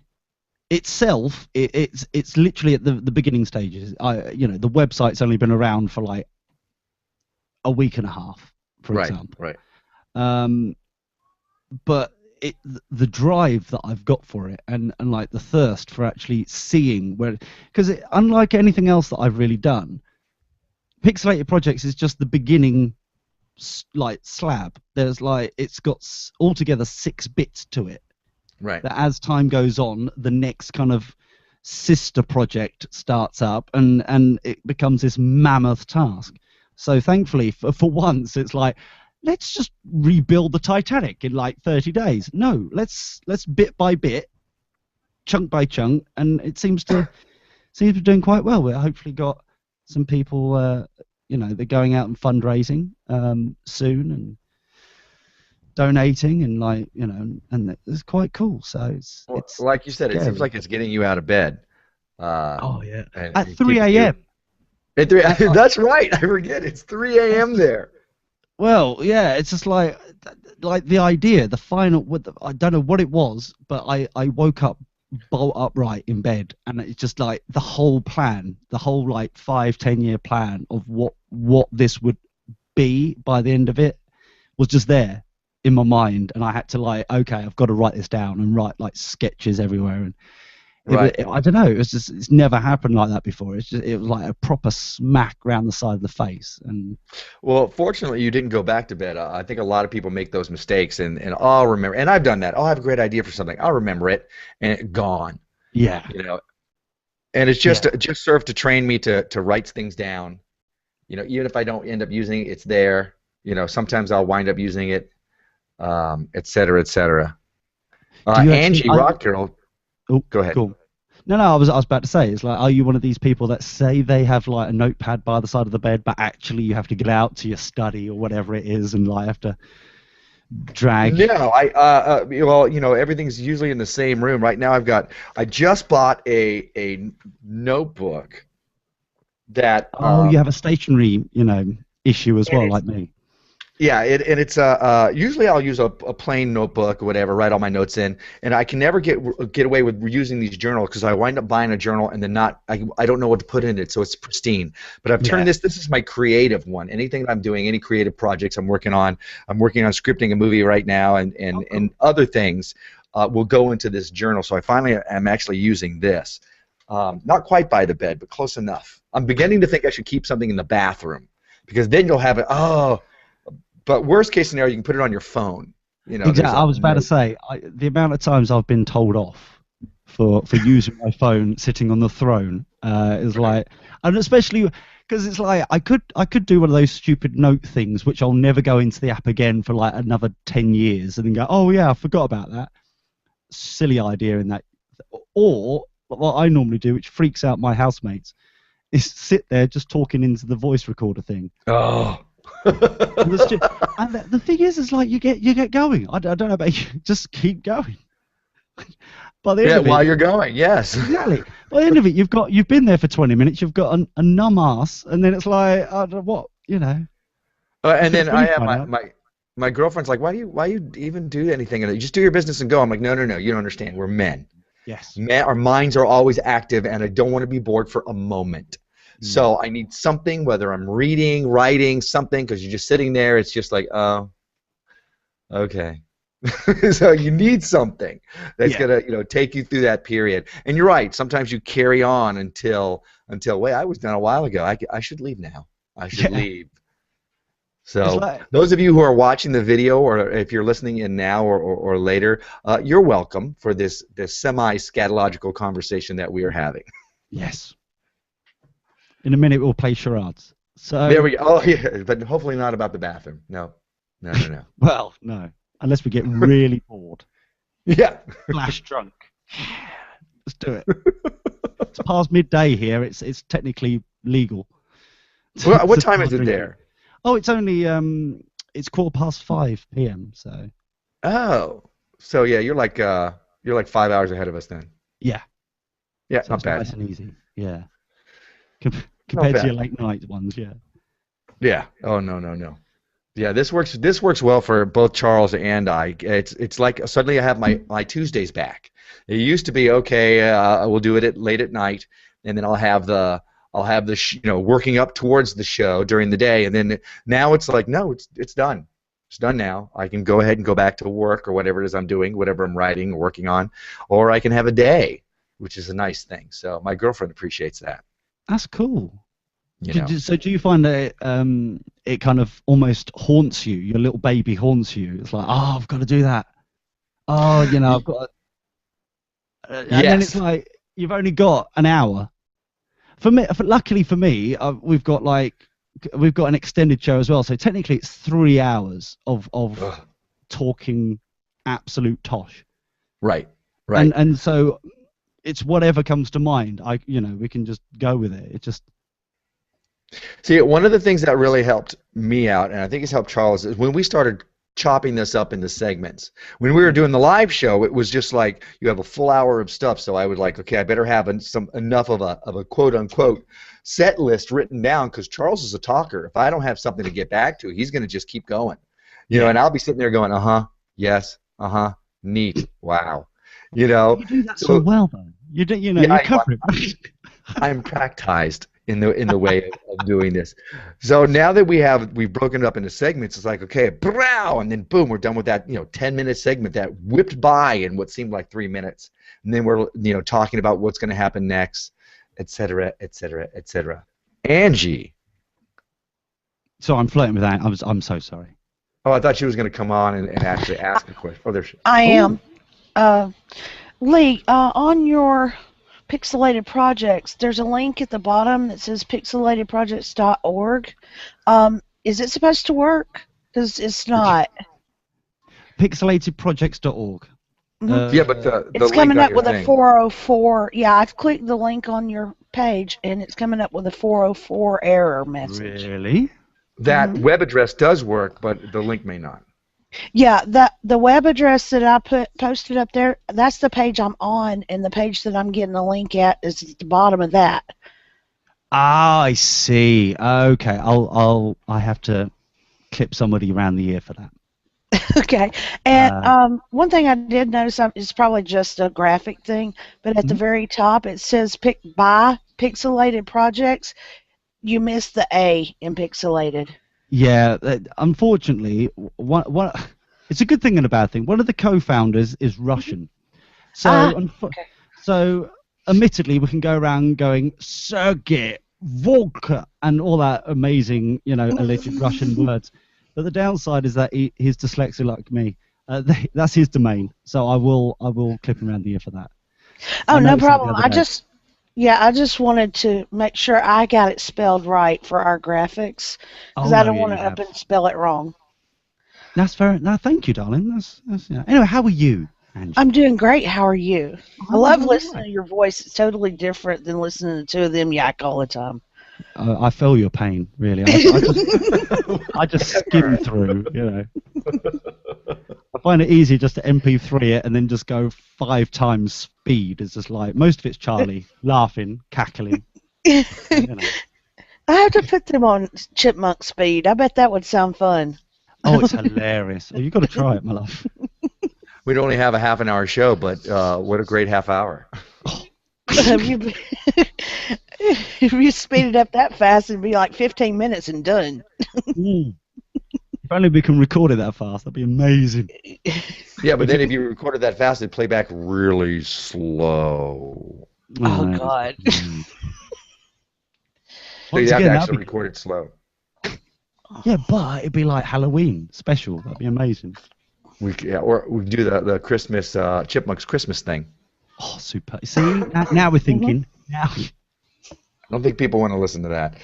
Itself, it's literally at the beginning stages. The website's only been around for like a week and a half, for example. Right. Um, but the drive that I've got for it, and like the thirst for actually seeing where, because unlike anything else that I've really done, Pixilated Projects is just the beginning like slab. There's like, it's got altogether 6 bits to it. Right. That as time goes on, the next kind of sister project starts up, and it becomes this mammoth task. So thankfully, for once, it's like, let's just rebuild the Titanic in like 30 days. No, let's bit by bit, chunk by chunk, and it seems to be doing quite well. We've hopefully got some people, they're going out and fundraising soon and donating, and and it's quite cool. So it's like you said, scary. it seems like it's getting you out of bed. Oh yeah, and at 3 a.m. At 3, that's right. I forget it's 3 a.m. there. Well, yeah, it's just like the idea, the final. I don't know what it was, but I woke up bolt upright in bed, and it's just like the whole plan, the whole like 5-10 year plan of what this would be by the end of it was just there in my mind, and I had to like, okay, I've got to write this down and write like sketches everywhere, and I don't know, it's never happened like that before. It was like a proper smack round the side of the face. And well, fortunately, you didn't go back to bed. I think a lot of people make those mistakes, and I'll remember, and I've done that. I'll have a great idea for something, I'll remember it, and it's gone. Yeah. And it's just just served to train me to write things down. Even if I don't end up using it, it's there. Sometimes I'll wind up using it. Et cetera, et cetera. Angie Rock Girl. Oh, go ahead. Cool. No, I was about to say, it's like, are you one of these people that say they have like a notepad by the side of the bed, but actually you have to get out to your study or whatever it is, and like have to drag? No, everything's usually in the same room. Right now, I just bought a notebook that. You have a stationary, issue as well, like me. Yeah, it's usually I'll use a plain notebook or whatever, write all my notes in, and I can never get away with using these journals because I wind up buying a journal and then I don't know what to put in it, so it's pristine. But I've turned this is my creative one. Anything that I'm doing, any creative projects I'm working on scripting a movie right now, and other things will go into this journal. So I finally am actually using this. Not quite by the bed, but close enough. I'm beginning to think I should keep something in the bathroom, because then you'll have it. But worst case scenario, you can put it on your phone. Exactly. I was about to say, the amount of times I've been told off for using my phone sitting on the throne is like, and especially because it's like I could do one of those stupid note things which I'll never go into the app again for like another 10 years, and then go, oh yeah, I forgot about that. Silly idea in that. Or what I normally do, which freaks out my housemates, is sit there just talking into the voice recorder thing. Oh. And the thing is like you get going. I don't know about you, just keep going. By the end of it, while you're going, yes. Exactly. By the end of it, you've been there for 20 minutes. You've got a numb ass, and then it's like, I don't know what, and then I have my girlfriend's like, why you even do anything? And just do your business and go. I'm like, no, you don't understand. We're men. Yes. Men, our minds are always active, and I don't want to be bored for a moment. So I need something, whether I'm reading, writing, something, because you're just sitting there. It's just like, oh, okay. So you need something that's gonna, take you through that period. And you're right. Sometimes you carry on until wait, I was done a while ago. I should leave now. I should leave. So those of you who are watching the video, or if you're listening in now or later, you're welcome for this semi-scatological conversation that we are having. Yes. In a minute, we'll play charades. So there we go. Oh, yeah, but hopefully not about the bathroom. No. Well, no, unless we get really bored. Yeah. Flash drunk. Let's do it. It's past midday here. It's technically legal. Well, what time is it there? Oh, it's only it's 5:15 p.m. So. Oh, so yeah, you're like 5 hours ahead of us then. Yeah. Yeah, so not bad. Nice and easy. Yeah. compared to bad. your late night ones. Yeah. Yeah. Oh no. Yeah, this works. This works well for both Charles and I. It's like suddenly I have my Tuesdays back. It used to be okay. We'll do it late at night, and then I'll have the working up towards the show during the day, and then now it's like no, it's done. It's done now. I can go ahead and go back to work or whatever it is I'm doing, whatever I'm writing or working on, or I can have a day, which is a nice thing. So my girlfriend appreciates that. That's cool. You know. So do you find that it kind of almost haunts you? Your little baby haunts you. It's like, oh, I've got to do that. Oh, I've got. And then it's like you've only got an hour. Luckily for me, we've got an extended show as well. So technically, it's 3 hours of talking absolute tosh. Right. And so it's whatever comes to mind. We can just go with it. It just. See, one of the things that really helped me out, and I think it's helped Charles, is when we started chopping this up into segments. When we were doing the live show, it was just like you have a full hour of stuff. So I would okay, I better have enough of a quote unquote set list written down because Charles is a talker. If I don't have something to get back to, he's going to just keep going. And I'll be sitting there going, yes, neat, wow. You do that so well, though. You cover it. I'm practiced in the way of doing this. So now that we've broken it up into segments, it's like, okay, brow, and then boom, we're done with that 10-minute segment that whipped by in what seemed like 3 minutes, and then we're talking about what's going to happen next, etc., etc., etc. Angie. So I'm flirting with that. I'm so sorry. Oh, I thought she was going to come on and actually ask a question. Oh, there she is. I am. Leigh, on your Pixilated projects, there's a link at the bottom that says pixelatedprojects.org. Is it supposed to work? Because it's not. Pixelatedprojects.org. Yeah, but the it's link coming on up your with thing. a 404. Yeah, I've clicked the link on your page, and it's coming up with a 404 error message. Really? That web address does work, but the link may not. Yeah, the web address that I posted up there, that's the page I'm on, and the page that I'm getting the link at is at the bottom of that. Ah, I see. Okay, I have to clip somebody around the ear for that. Okay, and one thing I did notice, it's probably just a graphic thing, but at the very top it says "pick by Pixilated Projects." You missed the A in Pixilated. Yeah, unfortunately, it's a good thing and a bad thing. One of the co-founders is Russian, so so admittedly we can go around going Sergei Volka and all that amazing, alleged Russian words. But the downside is that he's dyslexic like me. That's his domain, so I will clip him around the ear for that. Oh, no problem. I just wanted to make sure I got it spelled right for our graphics, because I don't want to up and spell it wrong. That's fair. No, thank you, darling. That's Anyway, how are you, Angie? I'm doing great. How are you? I love listening to your voice. It's totally different than listening to the two of them yak all the time. I feel your pain, really. I just skim through, I find it easier just to MP3 it and then just go 5 times speed. It's just like, most of it's Charlie, laughing, cackling. I have to put them on chipmunk speed. I bet that would sound fun. Oh, it's hilarious. Oh, you've got to try it, my love. We'd only have a half an hour show, but what a great half hour. If you speed it up that fast, it'd be like 15 minutes and done. If only we can record it that fast, that'd be amazing. Yeah, but then if you recorded that fast, it'd play back really slow. Oh, God. So you have to actually record it slow. Yeah, but it'd be like Halloween special. That'd be amazing. Or we could do the Christmas, Chipmunks Christmas thing. Oh, super. See, now we're thinking. Now. I don't think people want to listen to that.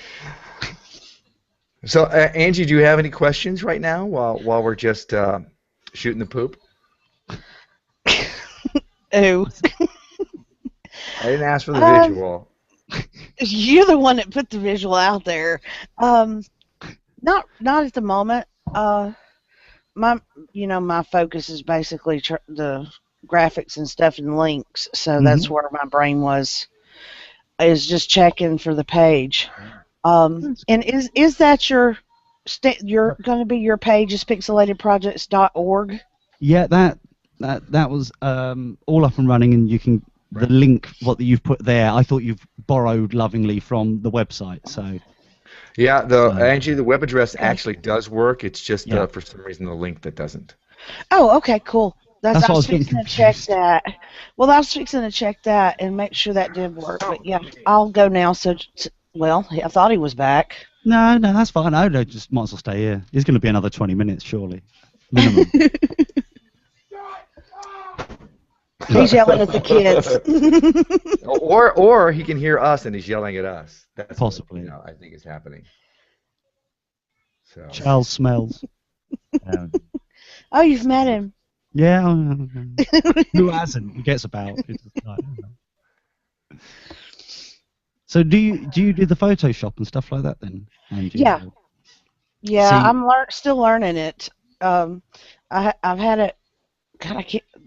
So, Angie, do you have any questions right now while we're just shooting the poop? Oh. I didn't ask for the visual. You're the one that put the visual out there. Not at the moment. My focus is basically the graphics and stuff and links, so that's where my brain was. is just checking for the page. And is that your going to be your page is pixelatedprojects.org? Yeah, that was all up and running, and you can the link what you've put there. I thought you've borrowed lovingly from the website. So Yeah, Angie, the web address actually does work. It's just for some reason the link that doesn't. Oh, okay, cool. That's I what I was was getting fixing to check confused. that. Well, I was fixing to check that and make sure that did work. But yeah, I'll go now. Well, I thought he was back. No, that's fine. I just might as well stay here. It's going to be another 20 minutes, surely, minimum. He's yelling at the kids. or he can hear us and he's yelling at us. That's Possibly. what, I think is happening. So. Charles Smells. Oh, you've met him. Yeah. Who hasn't? Who gets about? So do you do the Photoshop and stuff like that then, Angie? Yeah. Yeah, See, I'm still learning it. I've had it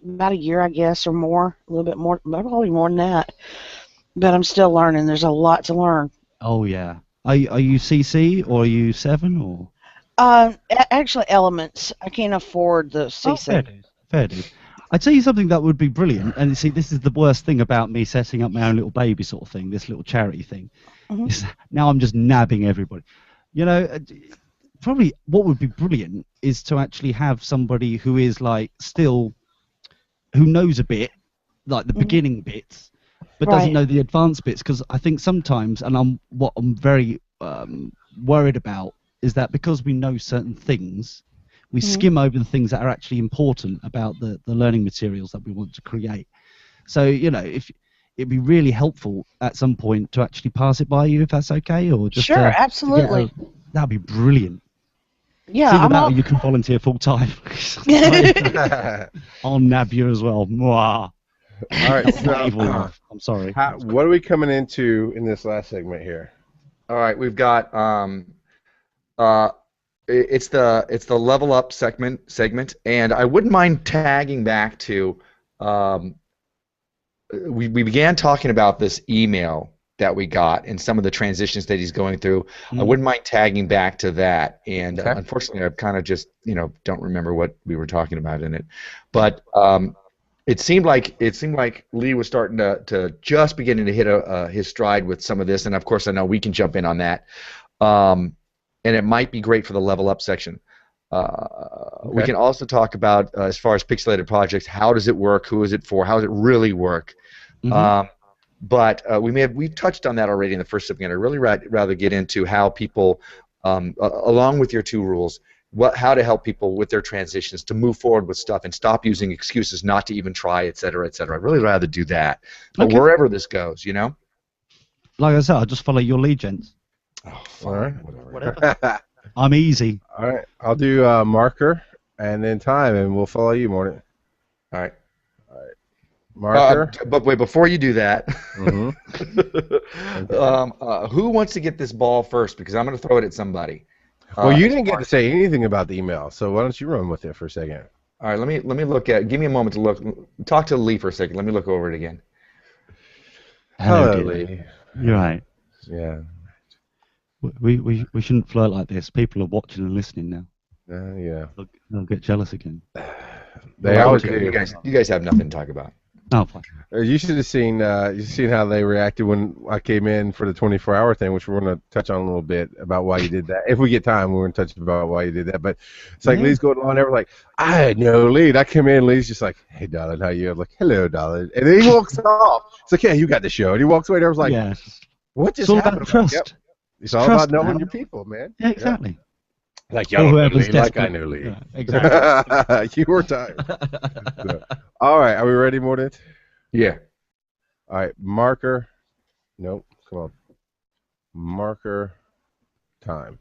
about a year, I guess, or more, a little bit more, probably more than that. But I'm still learning. There's a lot to learn. Oh yeah. Are you CC or are you 7 or? Actually, Elements. I can't afford the CC. Oh, fair dude. I'd tell you something that would be brilliant, and see, this is the worst thing about me setting up my own little baby sort of thing, this little charity thing. Is now I'm just nabbing everybody. You know, probably what would be brilliant is to actually have somebody who is like still, who knows a bit, like the beginning bits, but doesn't know the advanced bits, because I think sometimes, and what I'm very worried about is that because we know certain things, we skim over the things that are actually important about the learning materials that we want to create. So, you know, if it'd be really helpful at some point to actually pass it by you, if that's okay, or just sure, absolutely. That'd be brilliant. Yeah, See, without you can volunteer full time. I'll nab you as well. Mwah. All right, so, I'm sorry. What are we coming into in this last segment here? All right, we've got it's the level up segment, and I wouldn't mind tagging back to we began talking about this email that we got and some of the transitions that he's going through. I wouldn't mind tagging back to that, and unfortunately, I kind of just don't remember what we were talking about in it, but it seemed like Leigh was starting to just beginning to hit his stride with some of this, and of course, I know we can jump in on that. And it might be great for the level up section. We can also talk about, as far as pixelated projects, how does it work, who is it for, how does it really work. But we've touched on that already in the first segment. I'd really rather get into how people, along with your 2 rules, how to help people with their transitions to move forward with stuff and stop using excuses not to even try, et cetera, et cetera. I'd really rather do that. But wherever this goes, Like I said, I'll just follow your lead, gents. Oh, fine. Whatever. I'm easy. All right, I'll do marker and then time, and we'll follow you, Morton. All right. Marker. But wait, before you do that, who wants to get this ball first? Because I'm going to throw it at somebody. Well, you didn't get to say anything about the email, so why don't you run with it for a second? All right, let me look at. Give me a moment to look. Talk to Leigh for a second. Let me look over it again. Hello, Leigh. You're right. Yeah. We shouldn't flirt like this. People are watching and listening now. Yeah. They'll get jealous again. They always do. You guys have nothing to talk about. Oh, fine. You should have seen how they reacted when I came in for the 24-hour thing, which we're going to touch on a little bit about why you did that. If we get time, we're going to touch about why you did that. But it's like Leigh's going on there like, I had no lead. I come in, Leigh's just like, hey, darling, how you? I'm like, hello, darling. And then he walks off. It's like, yeah, you got the show. And he walks away. And I was like, what just happened? It's all about trust. Yep. It's all about knowing your people, man. Yeah, exactly. Yep. Like y'all know Leigh, like I know Leigh. Yeah, exactly. You were tired. So, all right, are we ready, Morton? Yeah. All right, marker. Nope, come on. Marker time.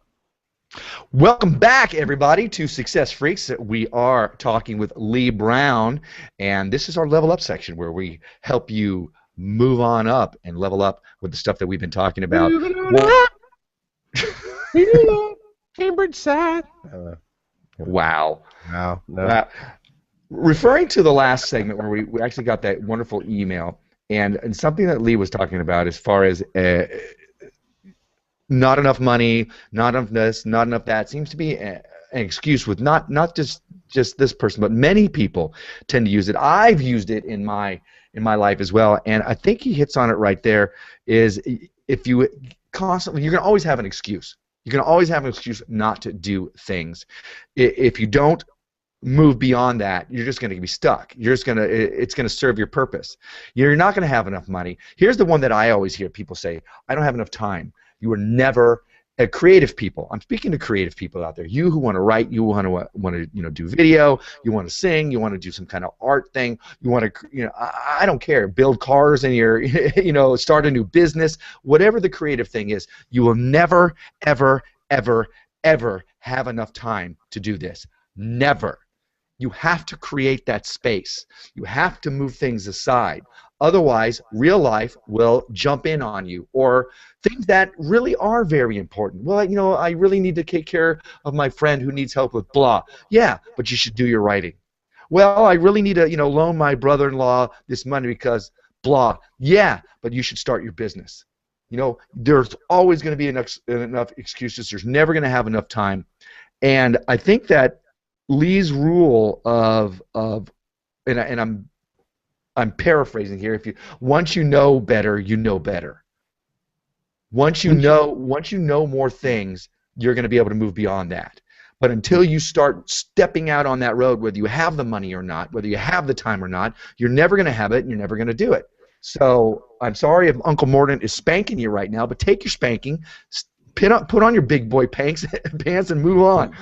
Welcome back, everybody, to Success Freaks. We are talking with Leigh Brown, and this is our level up section where we help you move on up and level up with the stuff that we've been talking about. Cambridge side. Wow. Wow. No. Referring to the last segment where we actually got that wonderful email, And something that Leigh was talking about as far as not enough money, not enough this, not enough that, seems to be an excuse with not just this person, but many people tend to use it. I've used it in my life as well, and I think he hits on it right there. Is if you constantly, you're gonna always have an excuse. You're gonna always have an excuse not to do things. If you don't move beyond that, you're just going to be stuck. It's going to serve your purpose. You're not going to have enough money. Here's the one that I always hear people say: I don't have enough time. You are never creative people. I'm speaking to creative people out there. You who want to write, you want to do video, you want to sing, you want to do some kind of art thing, you want to I don't care, build cars in your start a new business, whatever the creative thing is. You will never ever ever ever have enough time to do this. Never. You have to create that space. You have to move things aside. Otherwise, real life will jump in on you, or things that really are very important. Well, I really need to take care of my friend who needs help with blah. Yeah, but you should do your writing. Well, I really need to, loan my brother-in-law this money because blah. Yeah, but you should start your business. There's always going to be enough excuses. There's never going to have enough time. And I think that Leigh's rule and I'm paraphrasing here. Once you know better, you know better. Once you know more things, you're going to be able to move beyond that. But until you start stepping out on that road, whether you have the money or not, whether you have the time or not, you're never going to have it, and you're never going to do it. So I'm sorry if Uncle Mordant is spanking you right now, but take your spanking. Put on your big boy pants and move on.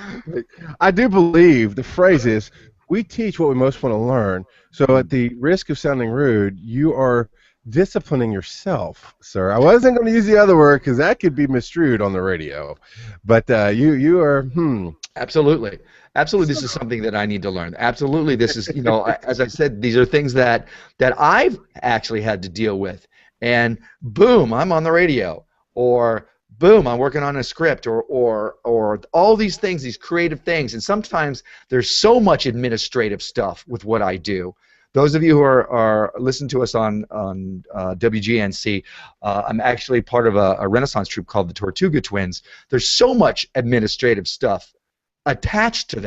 I do believe the phrase is, we teach what we most want to learn. So at the risk of sounding rude, you are disciplining yourself, sir. I wasn't going to use the other word because that could be misconstrued on the radio. But you are, Absolutely. Absolutely, this is something that I need to learn. Absolutely, this is, as I said, these are things that I've actually had to deal with. And boom, I'm on the radio. Or boom, I'm working on a script, or all these things, these creative things, and sometimes there's so much administrative stuff with what I do. Those of you who are listening to us on WGNC, I'm actually part of a Renaissance troupe called the Tortuga Twins. There's so much administrative stuff attached to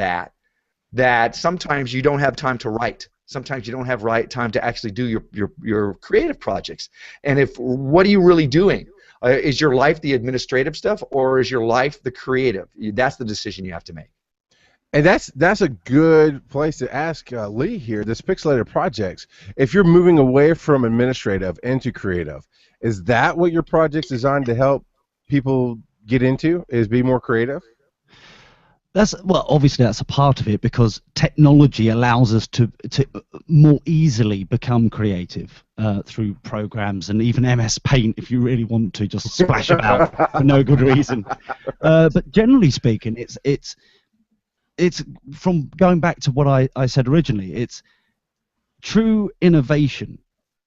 that sometimes you don't have time to write. Sometimes you don't have time to actually do your creative projects. And what are you really doing? Is your life the administrative stuff, or is your life the creative? That's the decision you have to make. And that's a good place to ask Leigh here. This Pixilated Projects, if you're moving away from administrative into creative, is that what your project's designed to help people get into? Is be more creative? Well, obviously that's a part of it, because technology allows us to more easily become creative through programs, and even MS Paint, if you really want to just splash about for no good reason. But generally speaking, it's from going back to what I said originally. It's true innovation.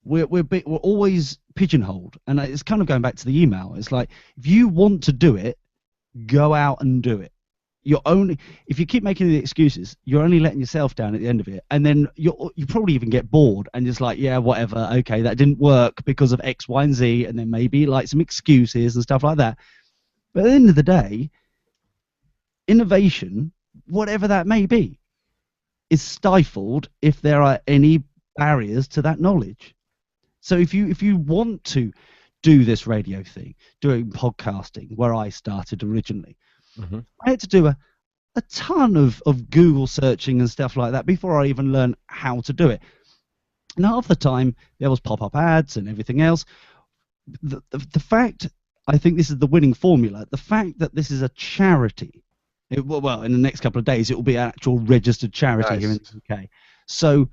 We're always pigeonholed, and it's kind of going back to the email. It's like, if you want to do it, go out and do it. If you keep making the excuses, you're only letting yourself down at the end of it, and then you probably even get bored and just like, yeah, whatever, okay, that didn't work because of X, Y, and Z, and then maybe like some excuses and stuff like that. But at the end of the day, innovation, whatever that may be, is stifled if there are any barriers to that knowledge. So if you want to do this radio thing, doing podcasting, where I started originally, I had to do a ton of Google searching and stuff like that before I even learned how to do it. And half the time there was pop-up ads and everything else. The fact, I think this is the winning formula, the fact that this is a charity. Well, in the next couple of days it will be an actual registered charity here in the UK. So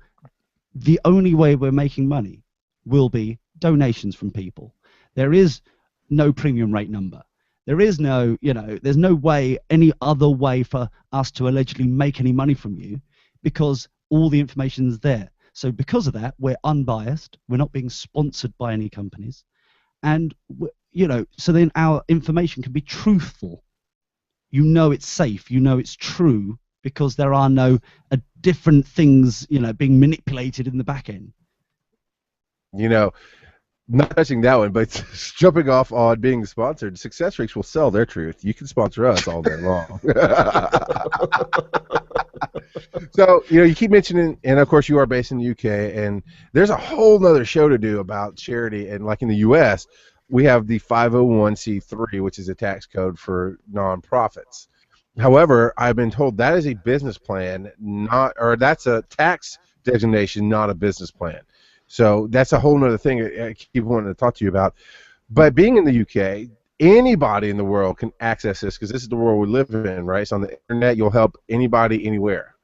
the only way we're making money will be donations from people. There is no premium rate number. There is no, there's no way, any other way for us to allegedly make any money from you, because all the information is there. So because of that, we're unbiased. We're not being sponsored by any companies. And, so then our information can be truthful. It's safe. It's true, because there are no different things, being manipulated in the back end. You know, not touching that one, but jumping off on being sponsored. Success Freaks will sell their truth. You can sponsor us all day long. So, you keep mentioning, and of course you are based in the UK, and there's a whole nother show to do about charity. And like in the US, we have the 501c3, which is a tax code for nonprofits. However, I've been told that is a business plan, that's a tax designation, not a business plan. So that's a whole nother thing I keep wanting to talk to you about. But being in the UK, anybody in the world can access this because this is the world we live in, right? So on the internet, you'll help anybody anywhere.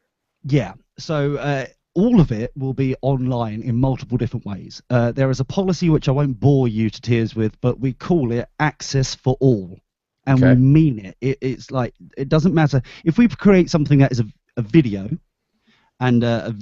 Yeah. So all of it will be online in multiple different ways. There is a policy which I won't bore you to tears with, but we call it access for all. And Okay. we mean it. It's like, it doesn't matter. If we create something that is a video and a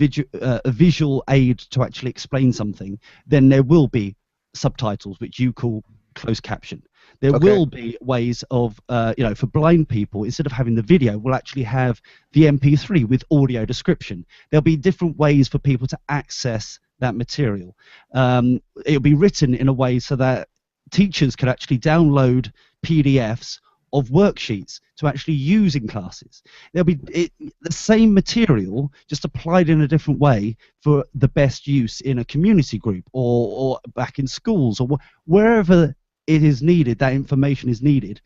visual aid to actually explain something, then there will be subtitles, which you call closed caption. There will be ways of, for blind people, instead of having the video, we'll actually have the MP3 with audio description. There'll be different ways for people to access that material. It'll be written in a way so that teachers can actually download PDFs of worksheets to actually use in classes. There'll be the same material, just applied in a different way for the best use in a community group or back in schools or wherever it is needed, that information is needed.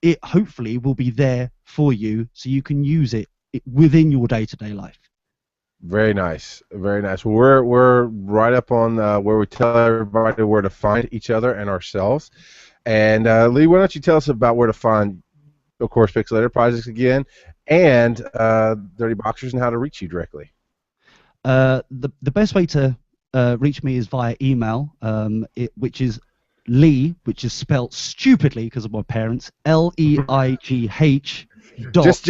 It hopefully will be there for you so you can use it within your day-to-day life. Very nice, very nice. Well, we're right up on where we tell everybody where to find each other and ourselves. And Leigh, why don't you tell us about where to find, of course, Pixilated Projects again, and Dirty Boxers, and how to reach you directly. The best way to reach me is via email, which is Leigh, which is spelt stupidly because of my parents, Leigh. Just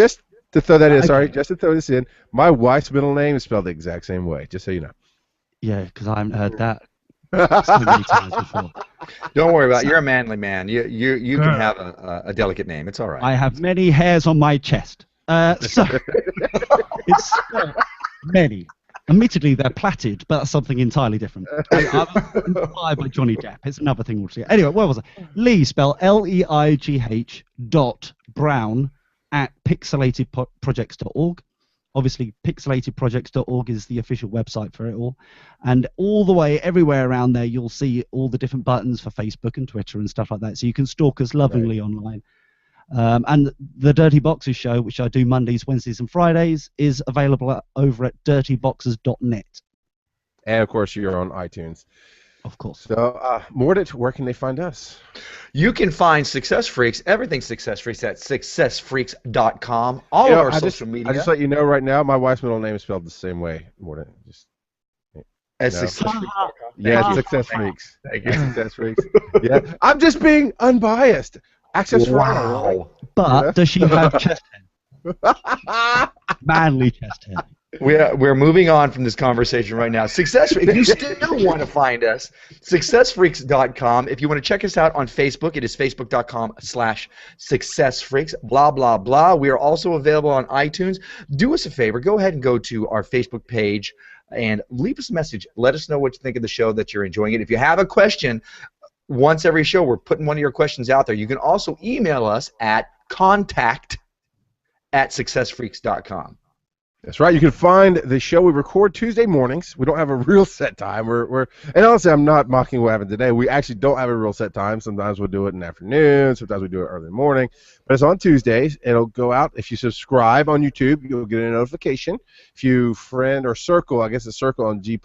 to throw that in, just to throw this in, my wife's middle name is spelled the exact same way, just so you know. Yeah, because I haven't heard that so many times before. Don't worry about it. You're a manly man. You can have a delicate name. It's all right. I have many hairs on my chest. So it's spelled many. Admittedly, they're plaited, but that's something entirely different. I was inspired by Johnny Depp. It's another thing altogether. Anyway, where was I? Leigh, spelled Leigh .Brown at pixelatedprojects.org. Obviously, pixelatedprojects.org is the official website for it all. And all the way, everywhere around there, you'll see all the different buttons for Facebook and Twitter and stuff like that. So you can stalk us lovingly online. And the Dirty Boxers show, which I do Mondays, Wednesdays, and Fridays, is available over at dirtyboxers.net. And, of course, you're on iTunes. Of course. So, Mordit, where can they find us? You can find Success Freaks, everything Success Freaks, at successfreaks.com. All of our social media. I just let you know right now, my wife's middle name is spelled the same way, Mordit. At successfreaks.com. Yeah, Success Freaks. Thank you, Success Freaks. Yeah, I'm just being unbiased. Access for all. Wow. But does she have chest hair? Manly chest hair. We're moving on from this conversation right now. If you still want to find us, successfreaks.com. If you want to check us out on Facebook, it is facebook.com/successfreaks, blah, blah, blah. We are also available on iTunes. Do us a favor. Go ahead and go to our Facebook page and leave us a message. Let us know what you think of the show, that you're enjoying it. If you have a question, once every show, we're putting one of your questions out there. You can also email us at contact@successfreaks.com. That's right. You can find the show. We record Tuesday mornings. We don't have a real set time. And honestly, I'm not mocking what happened today. We actually don't have a real set time. Sometimes we'll do it in the afternoon. Sometimes we do it early in the morning. But it's on Tuesdays. It'll go out. If you subscribe on YouTube, you'll get a notification. If you friend or circle, I guess it's circle on G+,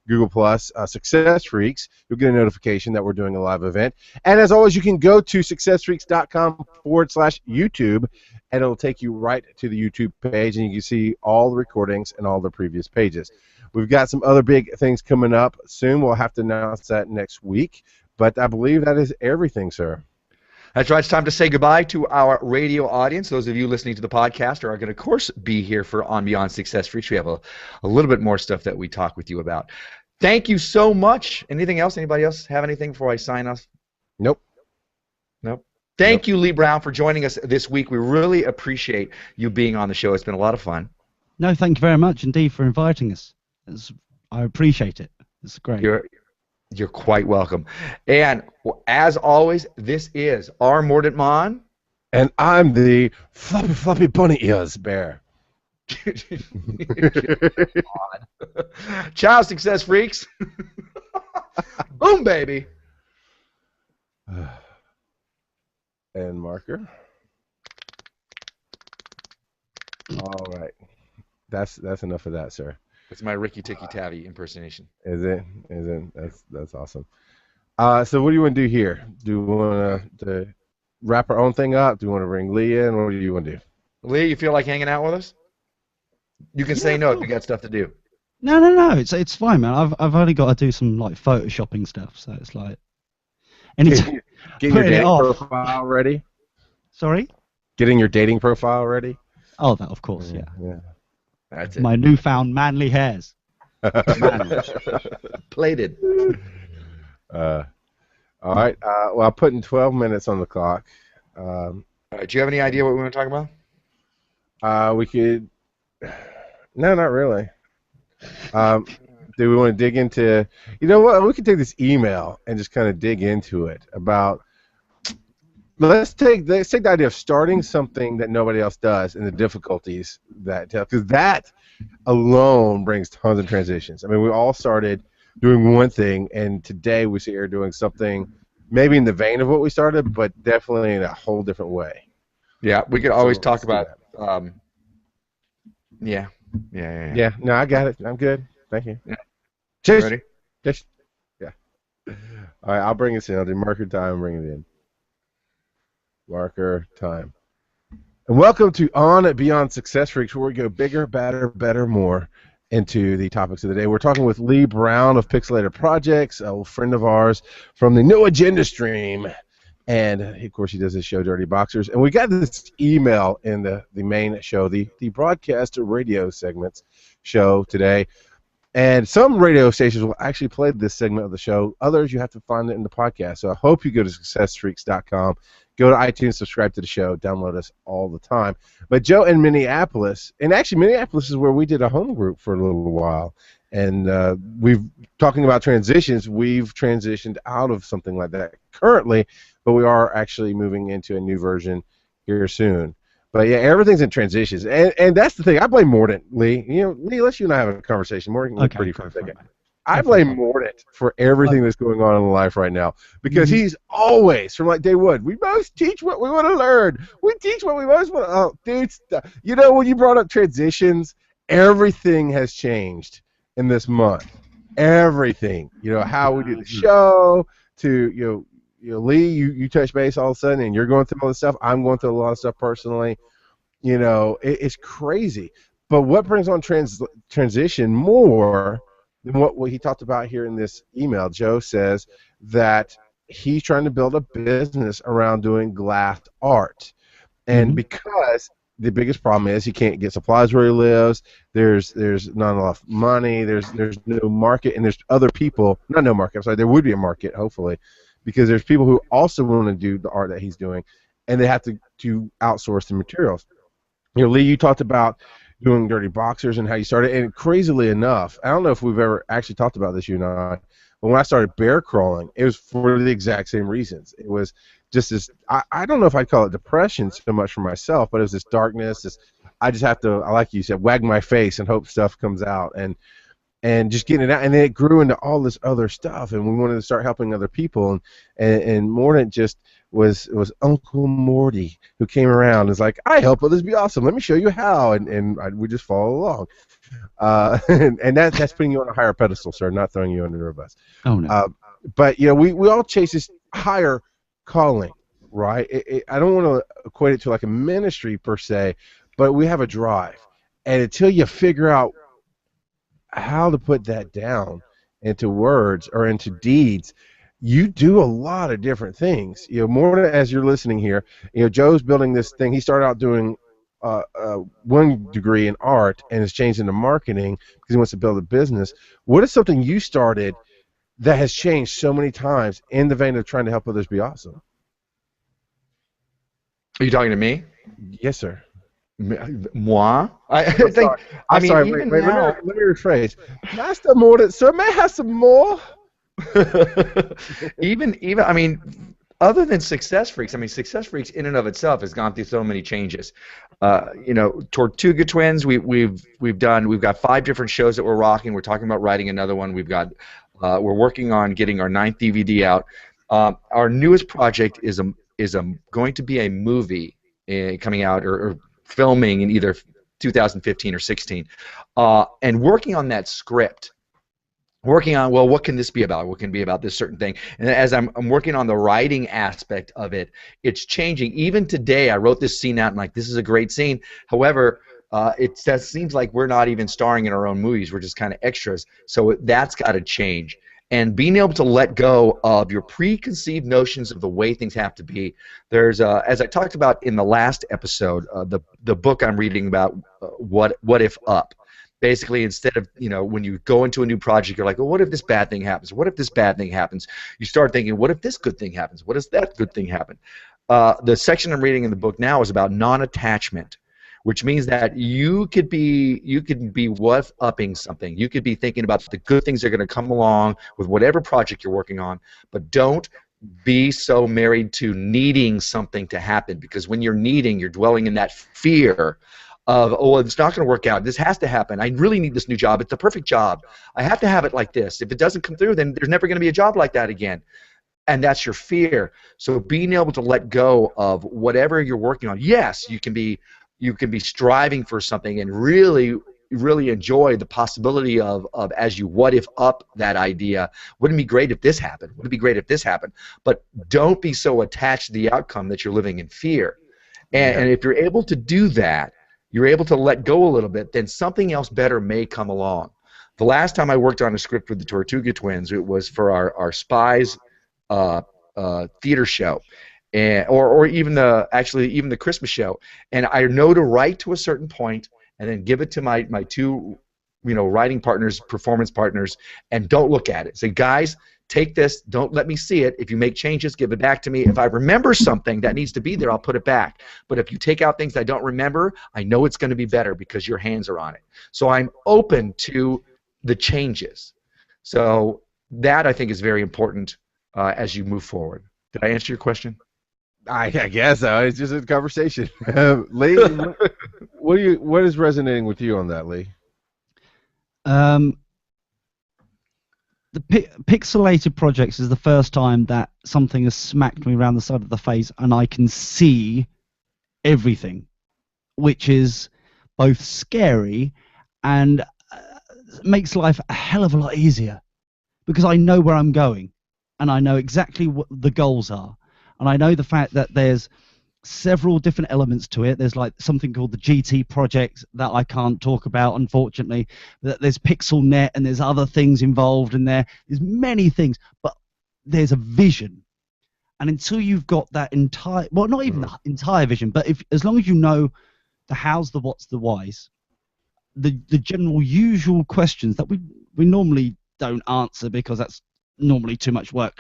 Google+, Success Freaks, you'll get a notification that we're doing a live event. And as always, you can go to successfreaks.com/YouTube, and it'll take you right to the YouTube page, and you can see all the recordings and all the previous pages. We've got some other big things coming up soon. We'll have to announce that next week, but I believe that is everything, sir. That's right. It's time to say goodbye to our radio audience. Those of you listening to the podcast are going to, of course, be here for On Beyond Success Freaks. We have a little bit more stuff that we talk with you about. Thank you so much. Anything else? Anybody else have anything before I sign off? Nope. Thank you, Leigh Brown, for joining us this week. We really appreciate you being on the show. It's been a lot of fun. No, thank you very much indeed for inviting us. I appreciate it. It's great. You're quite welcome. And as always, this is our Mordant Mon. And I'm the fluffy, fluffy bunny ears bear. Ciao, success freaks. Boom, baby. And marker. All right. That's enough of that, sir. It's my Ricky Tikki Tavi impersonation. Is it? That's awesome. So what do you want to do here? Do we want to wrap our own thing up? Do you want to bring Leigh in? What do you want to do? Leigh, you feel like hanging out with us? You can say no if you got stuff to do. No. It's fine, man. I've only got to do some like photoshopping stuff, so it's like anytime. Getting your Putting it dating off. profile ready? Sorry. Getting your dating profile ready? Oh, that of course, yeah. That's it. My newfound manly hairs. Plated. All right. Well, I'm putting 12 minutes on the clock. All right, do you have any idea what we want to talk about? We could. No, not really. Do we want to dig into? You know what? We could take this email and just kind of dig into it about. Let's take the idea of starting something that nobody else does and the difficulties because that alone brings tons of transitions. I mean, we all started doing one thing, and today we sit here doing something maybe in the vein of what we started, but definitely in a whole different way. Yeah, we could always talk about. Yeah. No, I got it. I'm good. Thank you. Yeah. Cheers. Ready? Cheers. Yeah. All right, I'll bring us in. I'll do marker time and bring it in. Marker time. And welcome to On and Beyond Success Freaks, where we go bigger, badder, better, more into the topics of the day. We're talking with Leigh Brown of Pixilated Projects, a old friend of ours from the No Agenda stream. And, of course, he does his show, Dirty Boxers. And we got this email in the main show, the broadcast radio segments show today. And some radio stations will actually play this segment of the show. Others, you have to find it in the podcast. So I hope you go to successfreaks.com. Go to iTunes, subscribe to the show, download us all the time. But Joe in Minneapolis, and actually Minneapolis is where we did a home group for a little while. And we've talking about transitions. We've transitioned out of something like that currently, but we are actually moving into a new version here soon. But yeah, everything's in transitions, and that's the thing. I blame Mordant, Leigh. You know, Leigh, let's you and I have a conversation. Mordant, Okay, pretty for a go for second. it. I blame Mordant for everything that's going on in life right now because he's always, from like day one, we most teach what we want to learn. We teach what we most want to. Oh, dude, you know, when you brought up transitions, everything has changed in this month. Everything. You know, how we do the show, to, Leigh, you touch base all of a sudden, and you're going through all this stuff. I'm going through a lot of stuff personally. You know, it's crazy. But what brings on transition more than what he talked about here in this email? Joe says that he's trying to build a business around doing glass art. And because the biggest problem is he can't get supplies where he lives, there's not enough money, there's no market, and there's other people, not no market, I'm sorry, there would be a market, hopefully, because there's people who also want to do the art that he's doing, and they have to outsource the materials. You know, Leigh, you talked about doing Dirty Boxers and how you started, and crazily enough, I don't know if we've ever actually talked about this, you and I, but when I started bear crawling, it was for the exact same reasons. It was just this, I don't know if I'd call it depression so much for myself, but it was this darkness, I just have to, like you said, wag my face and hope stuff comes out, and just getting it out, and then it grew into all this other stuff, and we wanted to start helping other people, and Mordant just was Uncle Morty who came around and was like, I help others be awesome, let me show you how, and we just follow along, and that's putting you on a higher pedestal, sir, not throwing you under a bus. Oh no. But you know, we all chase this higher calling, right? I don't want to equate it to like a ministry per se, but we have a drive, and until you figure out how to put that down into words or into deeds, you do a lot of different things. You know, more as you're listening here, you know, Joe's building this thing. He started out doing 1 degree in art and has changed into marketing because he wants to build a business. What is something you started that has changed so many times in the vein of trying to help others be awesome? Are you talking to me? Yes, sir. Moi? I think. I'm sorry. Wait, let me rephrase. Master Mordant, sir, may I have some more? even I mean, other than Success Freaks, I mean, Success Freaks in and of itself has gone through so many changes. Tortuga Twins, we've got 5 different shows that we're rocking. We're talking about writing another one. We're working on getting our 9th DVD out. Our newest project is going to be a movie coming out or filming in either 2015 or 16, and working on that script. Working on, well, what can this be about? What can be about this certain thing? And as I'm working on the writing aspect of it, it's changing. Even today, I wrote this scene out and like, this is a great scene. However, it seems like we're not even starring in our own movies. We're just kind of extras. So that's got to change. And being able to let go of your preconceived notions of the way things have to be. There's, as I talked about in the last episode, the book I'm reading about, What If Up. Basically, instead of, when you go into a new project, you're like, well, what if this bad thing happens? What if this bad thing happens? You start thinking, what if this good thing happens? What if that good thing happen? The section I'm reading in the book now is about non-attachment, which means that you could be what-upping something. You could be thinking about the good things that are going to come along with whatever project you're working on, but don't be so married to needing something to happen, because when you're needing, you're dwelling in that fear of, oh, it's not going to work out. This has to happen. I really need this new job. It's the perfect job. I have to have it like this. If it doesn't come through, then there's never going to be a job like that again. And that's your fear. So being able to let go of whatever you're working on. Yes, you can be striving for something and really, really enjoy the possibility of as you what if up that idea. Wouldn't it be great if this happened? Wouldn't it be great if this happened? But don't be so attached to the outcome that you're living in fear. And if you're able to do that, you're able to let go a little bit, then something else better may come along. The last time I worked on a script with the Tortuga Twins, it was for our Spies theater show, or even the Christmas show. And I know to write to a certain point and then give it to my 2 writing partners, performance partners, and don't look at it. Say, guys, take this, don't let me see it. If you make changes, give it back to me. If I remember something that needs to be there, I'll put it back. But if you take out things I don't remember, I know it's going to be better because your hands are on it. So I'm open to the changes. So that, I think, is very important as you move forward. Did I answer your question? I guess so. It's just a conversation. Leigh, what is resonating with you on that, Leigh? The Pixilated projects is the first time that something has smacked me around the side of the face and I can see everything, which is both scary and makes life a hell of a lot easier, because I know where I'm going and I know exactly what the goals are, and I know the fact that there's several different elements to it. There's like something called the GT project that I can't talk about, unfortunately. There's PixelNet and there's other things involved in there. There's many things, but there's a vision. And until you've got that entire, well, not even the entire vision, but as long as you know the hows, the whats, the whys, the general usual questions that we normally don't answer because that's normally too much work,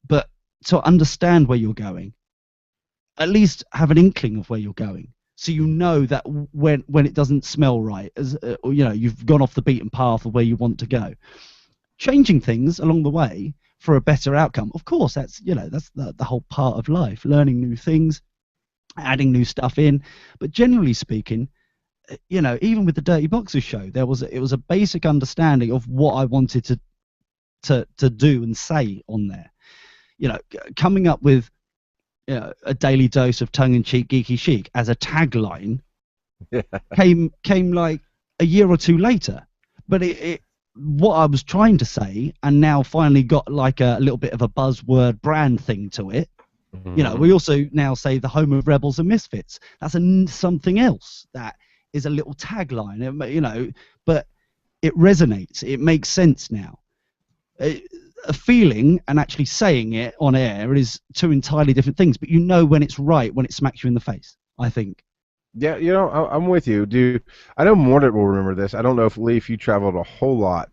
but to understand where you're going, at least have an inkling of where you're going, so you know that when it doesn't smell right, as you've gone off the beaten path of where you want to go. Changing things along the way for a better outcome, of course, that's the whole part of life, learning new things, adding new stuff in. But generally speaking, even with the Dirty Boxers show, it was a basic understanding of what I wanted to do and say on there. Coming up with a daily dose of tongue-in-cheek geeky chic as a tagline came like a year or 2 later, but what I was trying to say, and now finally got like a little bit of a buzzword brand thing to it. We also now say the home of rebels and misfits. That's something else that is a little tagline, but it resonates, it makes sense now. A feeling and actually saying it on air is 2 entirely different things, but when it's right, when it smacks you in the face, I think. Yeah, I'm with you. I know Mordred will remember this. I don't know if Leigh, if you traveled a whole lot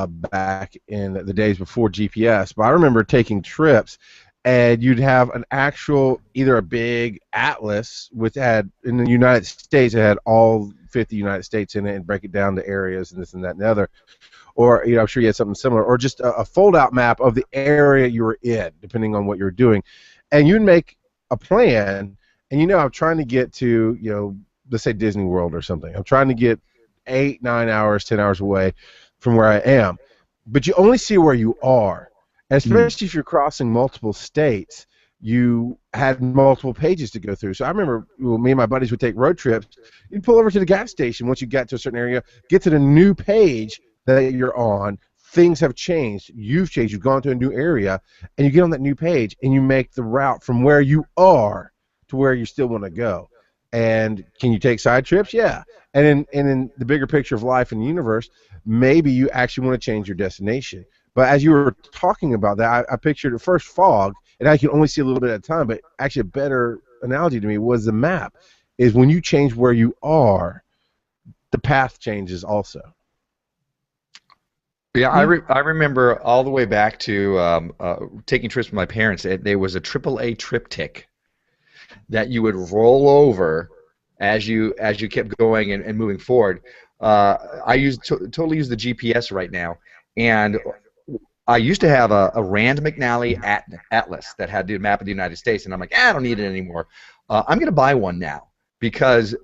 back in the days before GPS, but I remember taking trips and you'd have an actual, either a big atlas in the United States, it had all fit the United States in it and break it down to areas and this and that and the other. Or, I'm sure you had something similar, or just a fold-out map of the area you were in, depending on what you're doing. And you'd make a plan, and I'm trying to get to, let's say Disney World or something. I'm trying to get 8, 9 hours, 10 hours away from where I am. But you only see where you are. And especially if you're crossing multiple states, you had multiple pages to go through. So I remember me and my buddies would take road trips. You'd pull over to the gas station once you got to a certain area, get to the new page that you're on. Things have changed. You've changed. You've gone to a new area, and you get on that new page, and you make the route from where you are to where you still want to go. And can you take side trips? Yeah. And in the bigger picture of life and the universe, maybe you actually want to change your destination. But as you were talking about that, I pictured at first fog, and I can only see a little bit at a time, but actually a better analogy to me was the map, is when you change where you are, the path changes also. Yeah, I remember all the way back to taking trips with my parents. There was a AAA triptych that you would roll over as you kept going and moving forward. I totally use the GPS right now, and I used to have a Rand McNally atlas that had the map of the United States, and I'm like, I don't need it anymore. I'm going to buy one now because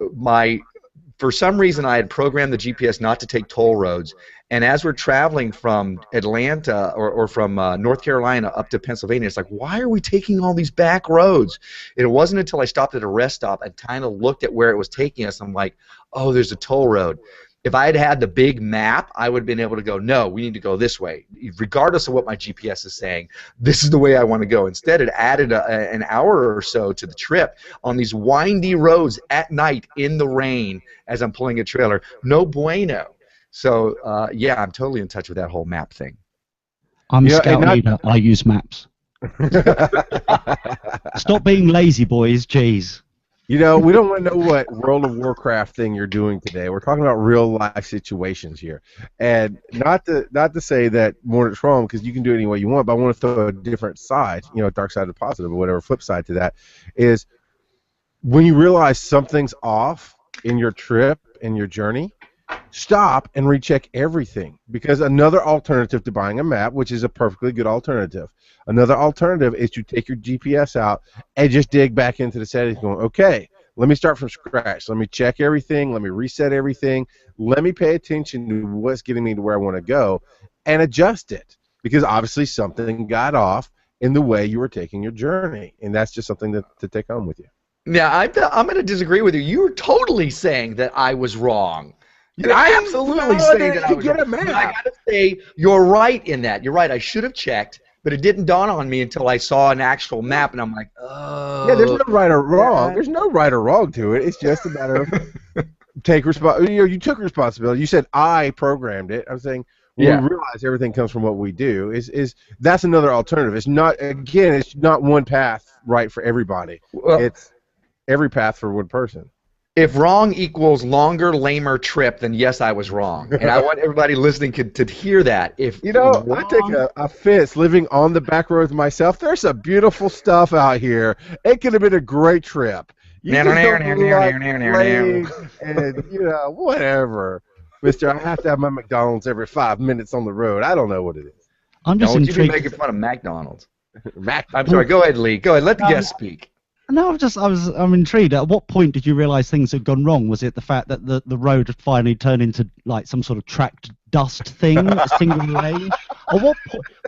for some reason I had programmed the GPS not to take toll roads, and as we're traveling from Atlanta or from North Carolina up to Pennsylvania, it's like, why are we taking all these back roads? And it wasn't until I stopped at a rest stop and kind of looked at where it was taking us, I'm like, oh, there's a toll road. If I had had the big map, I would have been able to go, no, we need to go this way. Regardless of what my GPS is saying, this is the way I want to go. Instead, it added an hour or so to the trip on these windy roads at night in the rain as I'm pulling a trailer. No bueno. So, yeah, I'm totally in touch with that whole map thing. I'm a scout leader. I use maps. Stop being lazy, boys. Jeez. We don't want to know what World of Warcraft thing you're doing today. We're talking about real life situations here, and not to say that Mordec's wrong, because you can do it any way you want. But I want to throw a different side, dark side of the positive or whatever, flip side to that, is when you realize something's off in your trip, in your journey, stop and recheck everything, because another alternative to buying a map, which is a perfectly good alternative, another alternative is to take your GPS out and just dig back into the settings going, okay, let me start from scratch. Let me check everything. Let me reset everything. Let me pay attention to what's getting me to where I want to go and adjust it, because obviously something got off in the way you were taking your journey, and that's just something to take home with you. Yeah, I'm going to disagree with you. You're totally saying that I was wrong. I absolutely say that I was wrong. But I got to say, you're right in that. You're right. I should have checked, but it didn't dawn on me until I saw an actual map, and I'm like, oh. Yeah, there's no right or wrong. There's no right or wrong to it. It's just a matter of take responsibility. You took responsibility. You said I programmed it. I'm saying we realize everything comes from what we do. That's another alternative. It's not one path right for everybody. Well, it's every path for one person. If wrong equals longer, lamer trip, then yes, I was wrong. And I want everybody listening to hear that. I take offense living on the back roads myself. There's some beautiful stuff out here. It could have been a great trip. And whatever. Mister, I have to have my McDonald's every 5 minutes on the road. I don't know what it is. I'm just intrigued. You've been making fun of McDonald's. I'm sorry. Go ahead, Lee. Go ahead. Let the guest speak. No, I'm intrigued. At what point did you realise things had gone wrong? Was it the fact that the road had finally turned into like some sort of tracked dust thing, a single lane? Or what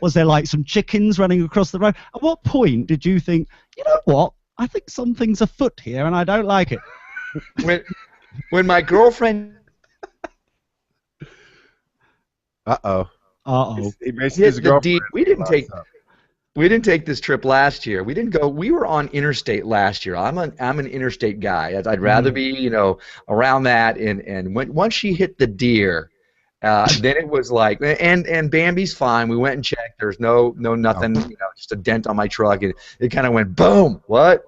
was there like some chickens running across the road? At what point did you think, you know what? I think something's afoot here, and I don't like it. When my girlfriend. He basically his girlfriend. We didn't take this trip last year. We didn't go. We were on interstate last year. I'm an interstate guy. I'd rather be around that. And once she hit the deer, then it was like and Bambi's fine. We went and checked. There's no nothing. Just a dent on my truck. And it kind of went boom. What?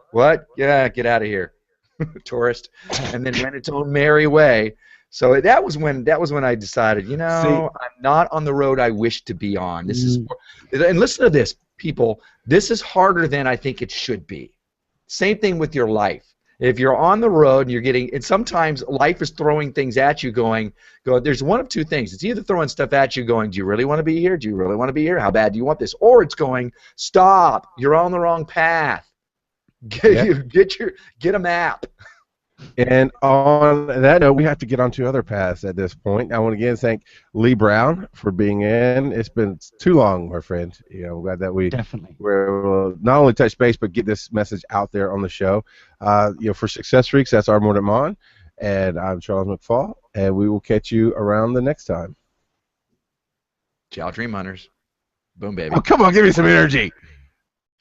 Yeah, get out of here, tourist. And then went its own merry way. So that was when I decided, I'm not on the road I wish to be on. This is, and listen to this, people. This is harder than I think it should be. Same thing with your life. If you're on the road and you're getting, and sometimes life is throwing things at you there's one of two things. It's either throwing stuff at you going, do you really want to be here? Do you really want to be here? How bad do you want this? Or it's going, stop, you're on the wrong path. Get a map. And on that note, we have to get on to other paths at this point. I want to again thank Leigh Brown for being in. It's been too long, my friend. I'm glad that we Definitely. were able to not only touch base but get this message out there on the show. For Success Freaks, that's our Morning Mon, and I'm Charles McFall, and we will catch you around the next time. Ciao, Dream Hunters. Boom, baby. Oh, come on, give me some energy.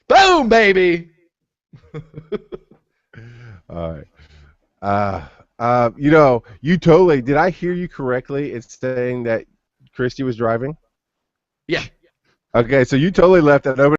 Boom, baby. All right. You totally, did I hear you correctly? It's saying that Christy was driving? Yeah. Okay, so you totally left that open.